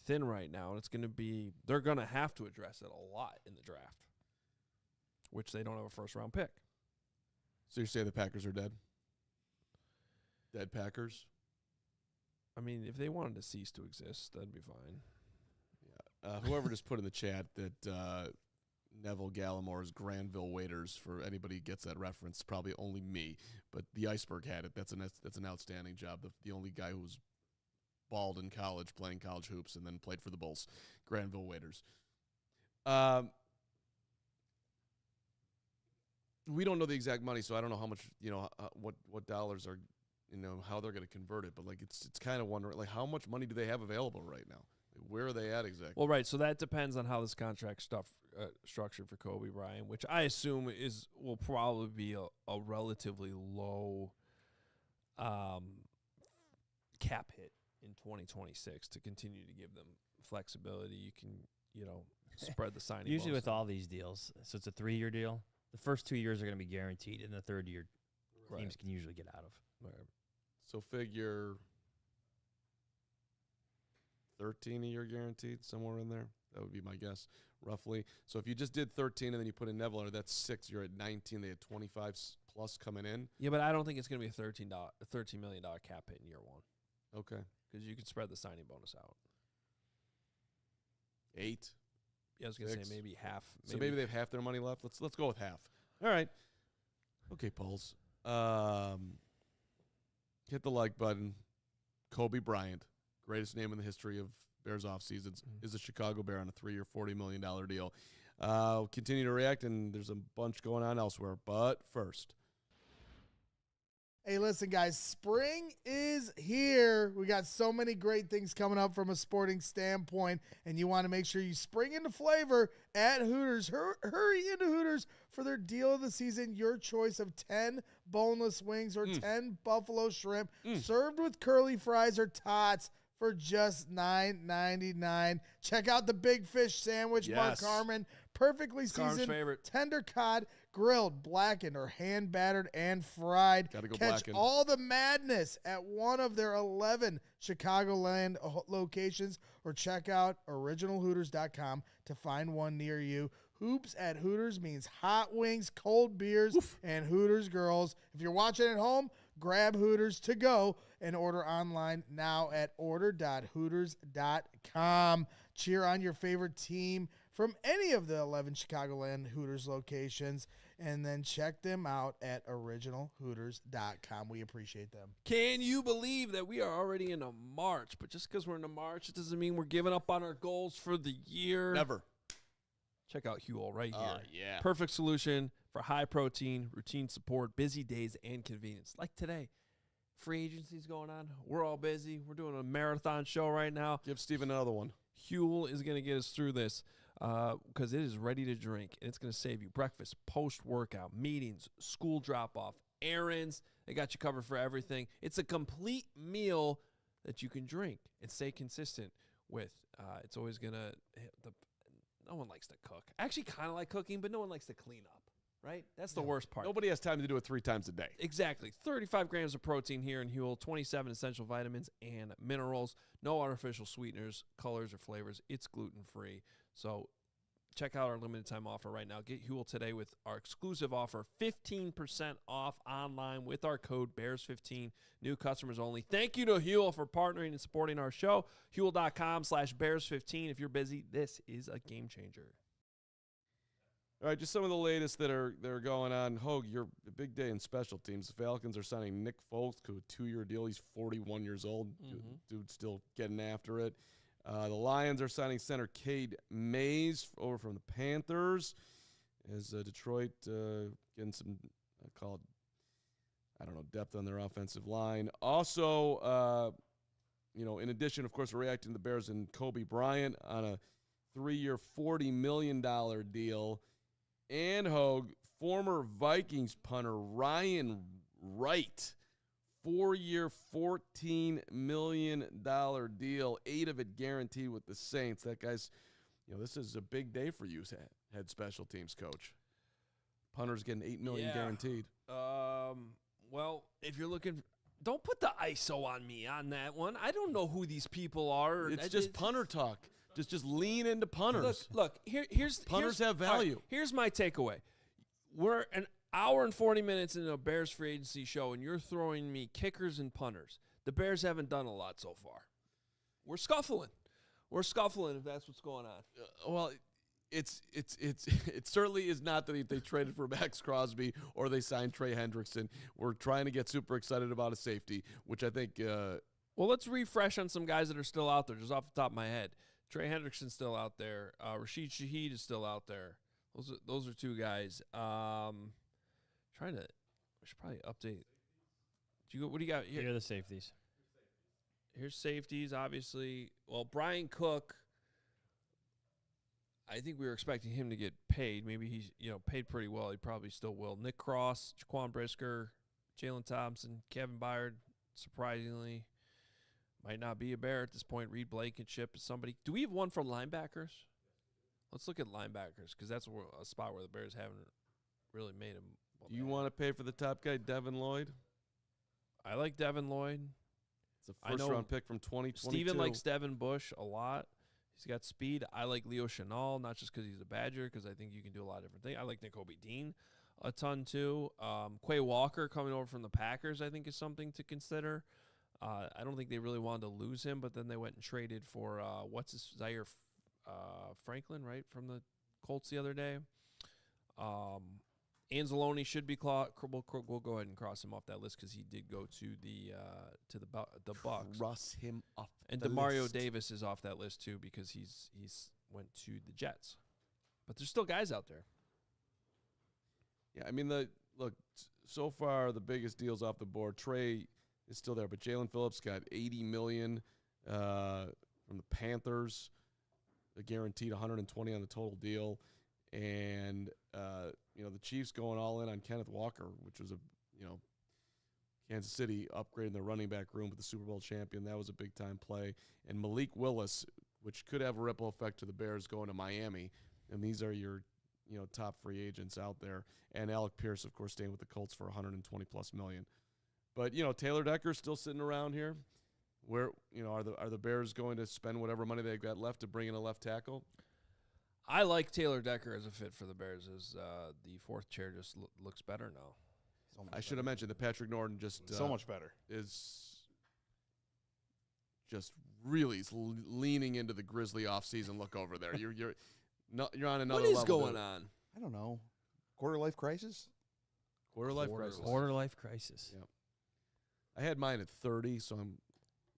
thin right now, and they're going to have to address it a lot in the draft, which they don't have a first-round pick. So you say the Packers are dead? Dead Packers? I mean, if they wanted to cease to exist, that'd be fine. Yeah. Whoever just put in the chat that Neville Gallimore's Granville Waiters, for anybody who gets that reference, probably only me. But the Iceberg had it. That's an outstanding job. The only guy who was balled in college playing college hoops and then played for the Bulls, Granville Waiters. We don't know the exact money, so I don't know how much, what dollars are, how they're going to convert it. But like, it's kind of wondering, like, how much money do they have available right now? Like, where are they at exactly? Well, right. So that depends on how this contract stuff structured for Kobe Bryant, which I assume will probably be a relatively low cap hit in 2026 to continue to give them flexibility. You can, spread the signing. Usually bonus with out. all these deals, so it's a 3-year deal. The first 2 years are going to be guaranteed, and the third year Right. teams can usually get out of. Right. So figure 13 a year guaranteed, somewhere in there. That would be my guess, roughly. So if you just did 13 and then you put in Neville, that's 6. You're at 19. They had 25 plus coming in. Yeah, but I don't think it's going to be a $13 million cap hit in year one Okay. because you can spread the signing bonus out. 8. Yeah, I was going to 6. say maybe half. So maybe they have half their money left. Let's go with half. All right. Okay, Pauls. Hit the like button. Kobe Bryant, greatest name in the history of Bears off seasons, is a Chicago Bear on a 3-year, $40 million deal. We'll continue to react, and there's a bunch going on elsewhere. But first, Hey, listen, guys, spring is here. We got so many great things coming up from a sporting standpoint, and you want to make sure you spring into flavor at Hooters. Hurry into Hooters for their deal of the season, your choice of 10 boneless wings or 10 buffalo shrimp served with curly fries or tots for just $9.99. Check out the Big Fish Sandwich, Mark Yes. Carmen. Perfectly Carm's seasoned favorite. tender cod, grilled, blackened, or hand battered and fried. Gotta go Catch blackened. all the madness at one of their 11 Chicagoland locations, or check out originalhooters.com to find one near you. Hoops at Hooters means hot wings, cold beers, and Hooters girls. If you're watching at home, grab Hooters to go and order online now at order.hooters.com. Cheer on your favorite team from any of the 11 Chicagoland Hooters locations, and then check them out at originalhooters.com. We appreciate them. Can you believe that we are already into March? But just because we're into March, it doesn't mean we're giving up on our goals for the year. never. Check out Huel right here. Yeah. Perfect solution for high protein, routine support, busy days, and convenience. Like today, free agency's going on. We're all busy. We're doing a marathon show right now. Give Steven another one. Huel is going to get us through this because it is ready to drink, and it's going to save you breakfast, post-workout, meetings, school drop-off, errands. They got you covered for everything. It's a complete meal that you can drink and stay consistent with. It's always going to no one likes to cook. I actually kind of like cooking, but no one likes to clean up, right? That's the worst part. Nobody has time to do it 3 times a day. Exactly. 35 grams of protein here in Huel, 27 essential vitamins and minerals, no artificial sweeteners, colors, or flavors. It's gluten-free. So check out our limited time offer right now. Get Huel today with our exclusive offer, 15% off online with our code BEARS15. New customers only. Thank you to Huel for partnering and supporting our show. Huel.com/BEARS15. If you're busy, this is a game changer. All right, just some of the latest that are going on. Hogue, your big day in special teams. The Falcons are signing Nick Folk to a 2-year deal. He's 41 years old. Dude's still getting after it. The Lions are signing center Cade Mays over from the Panthers. As Detroit getting some, depth on their offensive line. Also, in addition, of course, we're reacting to the Bears and Kobe Bryant on a 3-year, $40 million deal. And Hogue, former Vikings punter Ryan Wright, 4-year, $14 million deal, 8 of it guaranteed with the Saints. That guy's, this is a big day for you, head special teams coach. Punter's getting $8 million guaranteed. Well, if you're looking, don't put the ISO on me on that one. I don't know who these people are. It's just punter talk. Just lean into punters. Look. Here's Punters have all right, value. here's my takeaway. We're an hour and 40 minutes into a Bears free agency show, and you're throwing me kickers and punters. The Bears haven't done a lot so far. We're scuffling. If that's what's going on. Well, it certainly is not that they traded for Max Crosby or they signed Trey Hendrickson. We're trying to get super excited about a safety, which I think Well, let's refresh on some guys that are still out there, just off the top of my head. Trey Hendrickson's still out there. Rashid Shaheed is still out there. Those are two guys. We should probably update. What do you got Here here? are the safeties. Here's safeties, obviously. Well, Brian Cook, I think we were expecting him to get paid. Maybe he's paid pretty well. He probably still will. Nick Cross, Jaquan Brisker, Jalen Thompson, Kevin Byard, surprisingly, might not be a Bear at this point. Reed Blankenship is somebody. Do we have one for linebackers? Let's look at linebackers because that's a spot where the Bears haven't really made him. Do you want to pay for the top guy, Devin Lloyd? I like Devin Lloyd. It's a I know first-round pick from 2022. Steven likes Devin Bush a lot. He's got speed. I like Leo Chenal, not just because he's a Badger, because I think you can do a lot of different things. I like Nakobe Dean a ton, too. Quay Walker coming over from the Packers, I think, is something to consider. I don't think they really wanted to lose him, but then they went and traded for, Zaire Franklin, right, from the Colts the other day. Anzalone should be we'll go ahead and cross him off that list because he did go to the Bucks. Cross him off. And the DeMario list. Davis is off that list too because he's went to the Jets. But there's still guys out there. Yeah, I mean, so far the biggest deals off the board. Trey is still there, but Jalen Phillips got $80 million from the Panthers, a guaranteed $120 on the total deal, and the Chiefs going all in on Kenneth Walker, which was Kansas City upgrading their running back room with the Super Bowl champion. That was a big time play, and Malik Willis, which could have a ripple effect to the Bears going to Miami, and these are your top free agents out there. And Alec Pierce, of course, staying with the Colts for $120+ million. But Taylor Decker's still sitting around here. Where are the Bears going to spend whatever money they've got left to bring in a left tackle? I like Taylor Decker as a fit for the Bears. As the fourth chair just looks better now. So much I should have better. mentioned that Patrick Norton just So much better. is just really leaning into the Grizzly offseason look over there. You're on another What is level. going on? I don't know. Quarter life crisis? Quarter life crisis. Quarter life crisis. Yeah. I had mine at 30, so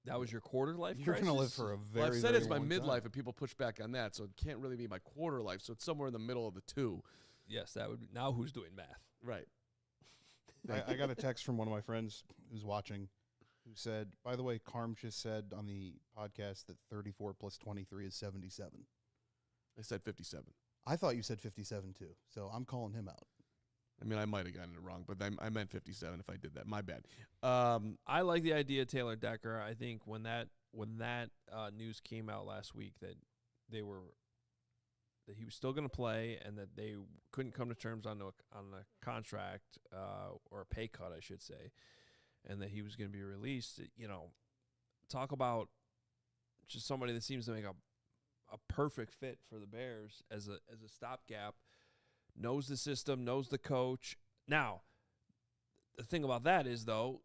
That was your quarter life You're crisis? going to live for a very, Well, I've said very it's my long midlife, time. and people push back on that, so it can't really be my quarter life. So it's somewhere in the middle of the two. Yes, that would be. Now who's doing math? Right. I got a text from one of my friends who's watching who said, by the way, Carm just said on the podcast that 34 plus 23 is 77. I said 57. I thought you said 57 too, so I'm calling him out. I mean, I might have gotten it wrong, but I meant 57 if I did that. My bad. I like the idea of Taylor Decker. I think when that news came out last week that he was still going to play and that they couldn't come to terms on a contract or a pay cut, I should say, and that he was going to be released. Talk about just somebody that seems to make a perfect fit for the Bears as a stopgap. Knows the system, knows the coach. Now, the thing about that is, though,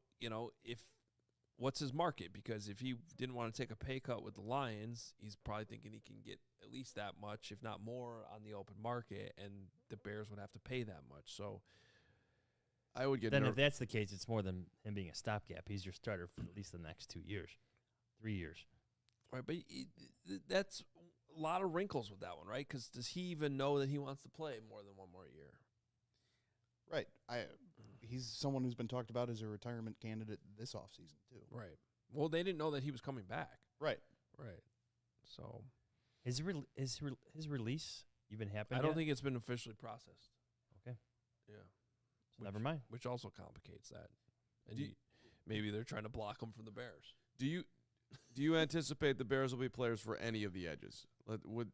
what's his market? Because if he didn't want to take a pay cut with the Lions, he's probably thinking he can get at least that much, if not more, on the open market, and the Bears would have to pay that much. So I would get Then if nervous. that's the case, it's more than him being a stopgap. He's your starter for at least the next 2 years, 3 years. right, but that's a lot of wrinkles with that one, right? Because does he even know that he wants to play more than one more year? Right. He's someone who's been talked about as a retirement candidate this offseason too. Right. Well, they didn't know that he was coming back. Right. Right. So His release even happened? I don't yet? think it's been officially processed. Okay. Yeah. So never mind. Which also complicates that. And Do you- maybe they're trying to block him from the Bears. Do you anticipate the Bears will be players for any of the edges? Would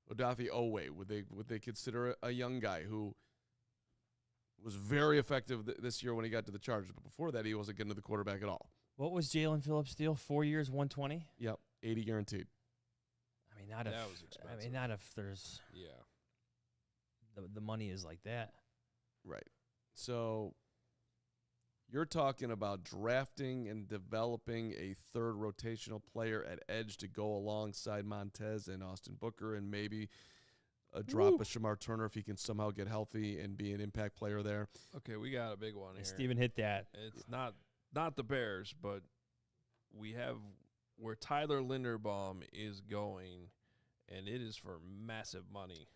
Odafe Owe, would they consider a young guy who was very effective this year when he got to the Chargers, but before that he wasn't getting to the quarterback at all? What was Jalen Phillips' deal? 4 years, 120. Yep, 80 guaranteed. I mean, not That if was I expensive. mean, not if there's Yeah. the money is like that. Right. So you're talking about drafting and developing a third rotational player at edge to go alongside Montez and Austin Booker, and maybe a drop of Shamar Turner if he can somehow get healthy and be an impact player there. Okay, we got a big one here. And Steven hit that. It's not the Bears, but we have where Tyler Linderbaum is going, and it is for massive money.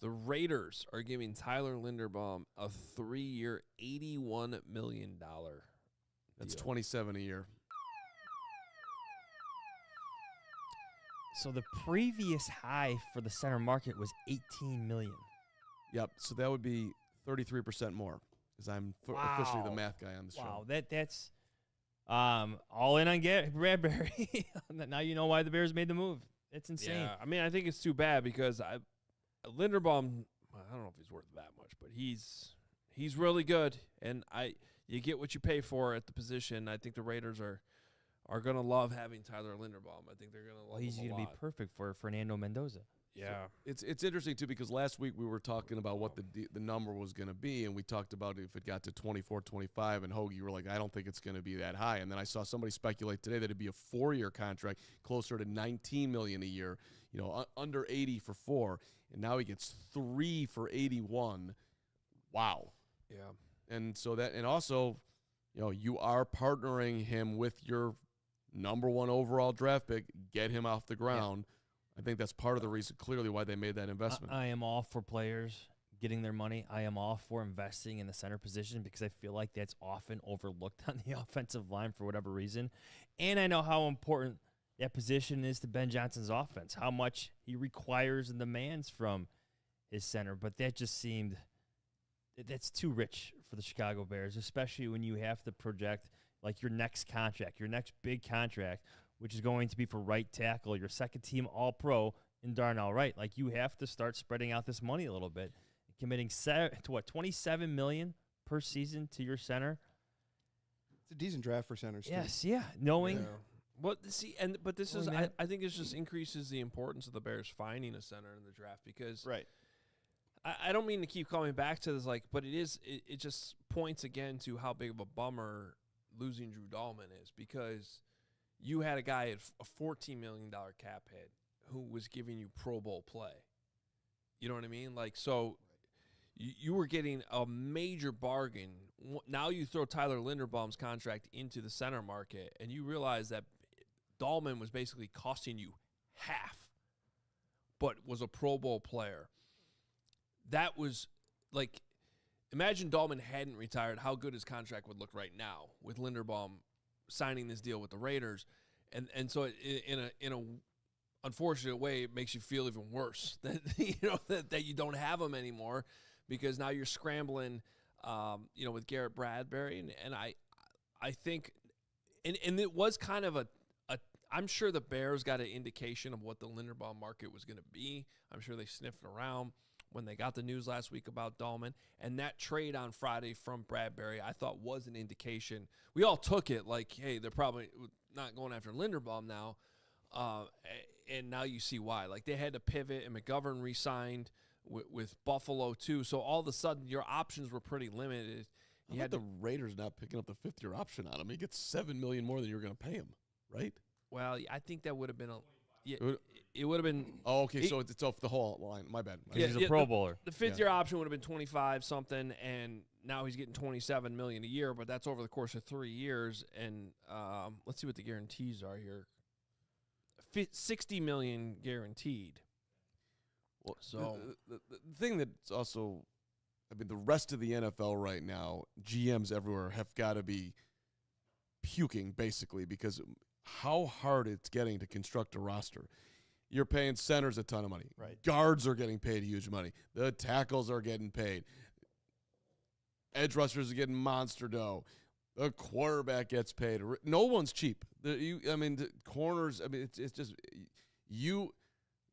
The Raiders are giving Tyler Linderbaum a 3-year, $81 million That's deal. 27 a year. So the previous high for the center market was 18 million. Yep. So that would be 33% more, because I'm officially the Wow. math guy on the show. Wow, that's all in on Bradbury. Now you know why the Bears made the move. It's insane. Yeah, I mean, I think it's too bad because Linderbaum, I don't know if he's worth that much, but he's really good, and you get what you pay for at the position. I think the Raiders are gonna love having Tyler Linderbaum. I think they're gonna love Well, he's him going to a be lot. perfect for Fernando Mendoza. Yeah, It's interesting too, because last week we were talking about what the number was going to be, and we talked about if it got to 24, 25, and Hoagie, you were like, I don't think it's going to be that high. And then I saw somebody speculate today that it'd be a 4-year contract, closer to 19 million a year, under 80 for 4, and now he gets 3 for 81. Wow. yeah. And so and also, you are partnering him with your number 1 overall draft pick. Get him off the ground. I think that's part of the reason, clearly, why they made that investment. I am all for players getting their money. I am all for investing in the center position because I feel like that's often overlooked on the offensive line for whatever reason. And I know how important that position is to Ben Johnson's offense, how much he requires and demands from his center. But that just seemed that's too rich for the Chicago Bears, especially when you have to project like your next contract, your next big contract, which is going to be for right tackle, your second team All-Pro in Darnell Wright. Like, you have to start spreading out this money a little bit, committing to $27 million per season to your center. It's a decent draft for centers. too. Yes, yeah, knowing Yeah. But this is Knowing that- I think it just increases the importance of the Bears finding a center in the draft because Right. I don't mean to keep coming back to this, but it just points again to how big of a bummer losing Drew Dahlman is, because you had a guy at a $14 million cap hit who was giving you Pro Bowl play. You know what I mean? So you were getting a major bargain. Now you throw Tyler Linderbaum's contract into the center market, and you realize that Dahlman was basically costing you half, but was a Pro Bowl player. That was imagine Dahlman hadn't retired, how good his contract would look right now with Linderbaum signing this deal with the Raiders. And so in a unfortunate way, it makes you feel even worse that that you don't have him anymore, because now you're scrambling with Garrett Bradbury, and I think and it was kind of a I'm sure the Bears got an indication of what the Linderbaum market was going to be. I'm sure they sniffed around when they got the news last week about Dahlman, and that trade on Friday from Bradbury, I thought was an indication. We all took it like, hey, they're probably not going after Linderbaum now, and now you see why. Like, they had to pivot, and McGovern re-signed with Buffalo too, so all of a sudden your options were pretty limited. You had the Raiders not picking up the 5th-year option on him. He gets $7 million more than you're going to pay him, right? Well, I think that would have been it would have been. Oh, okay. So it's off the whole line. My bad. Yeah, he's a Pro Bowler. The 5th-year option would have been 25 something, and now he's getting $27 million a year, but that's over the course of 3 years. And let's see what the guarantees are here. $60 million guaranteed. Well, So the thing that's also, the rest of the NFL right now, GMs everywhere have got to be puking, basically, because how hard it's getting to construct a roster. You're paying centers a ton of money. Right. Guards are getting paid huge money. The tackles are getting paid. Edge rushers are getting monster dough. The quarterback gets paid. No one's cheap. The corners. It's just you.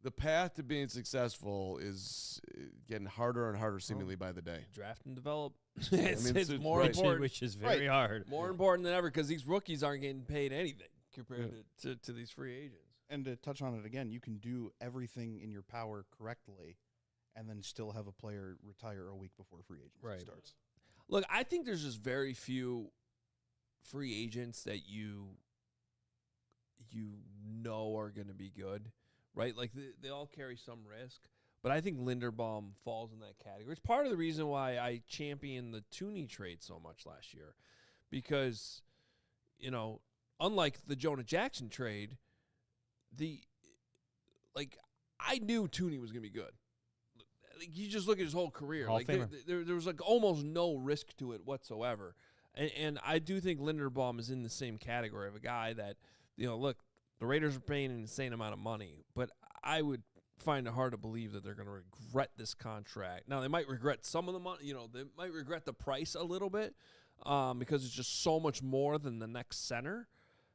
The path to being successful is getting harder and harder, seemingly by the day. draft and develop. it's it's more right. important. Which is very hard. More important than ever, because these rookies aren't getting paid anything compared to these free agents. And to touch on it again, you can do everything in your power correctly and then still have a player retire a week before free agency starts. Look, I think there's just very few free agents that you know are going to be good, right? Like, they all carry some risk. But I think Linderbaum falls in that category. It's part of the reason why I championed the Tooney trade so much last year, because, unlike the Jonah Jackson trade, I knew Tooney was going to be good. Like, you just look at his whole career. Hall Like of Famer. there was like almost no risk to it whatsoever. And I do think Linderbaum is in the same category of a guy that, look, the Raiders are paying an insane amount of money, but I would find it hard to believe that they're going to regret this contract. Now, they might regret some of the money. They might regret the price a little bit because it's just so much more than the next center.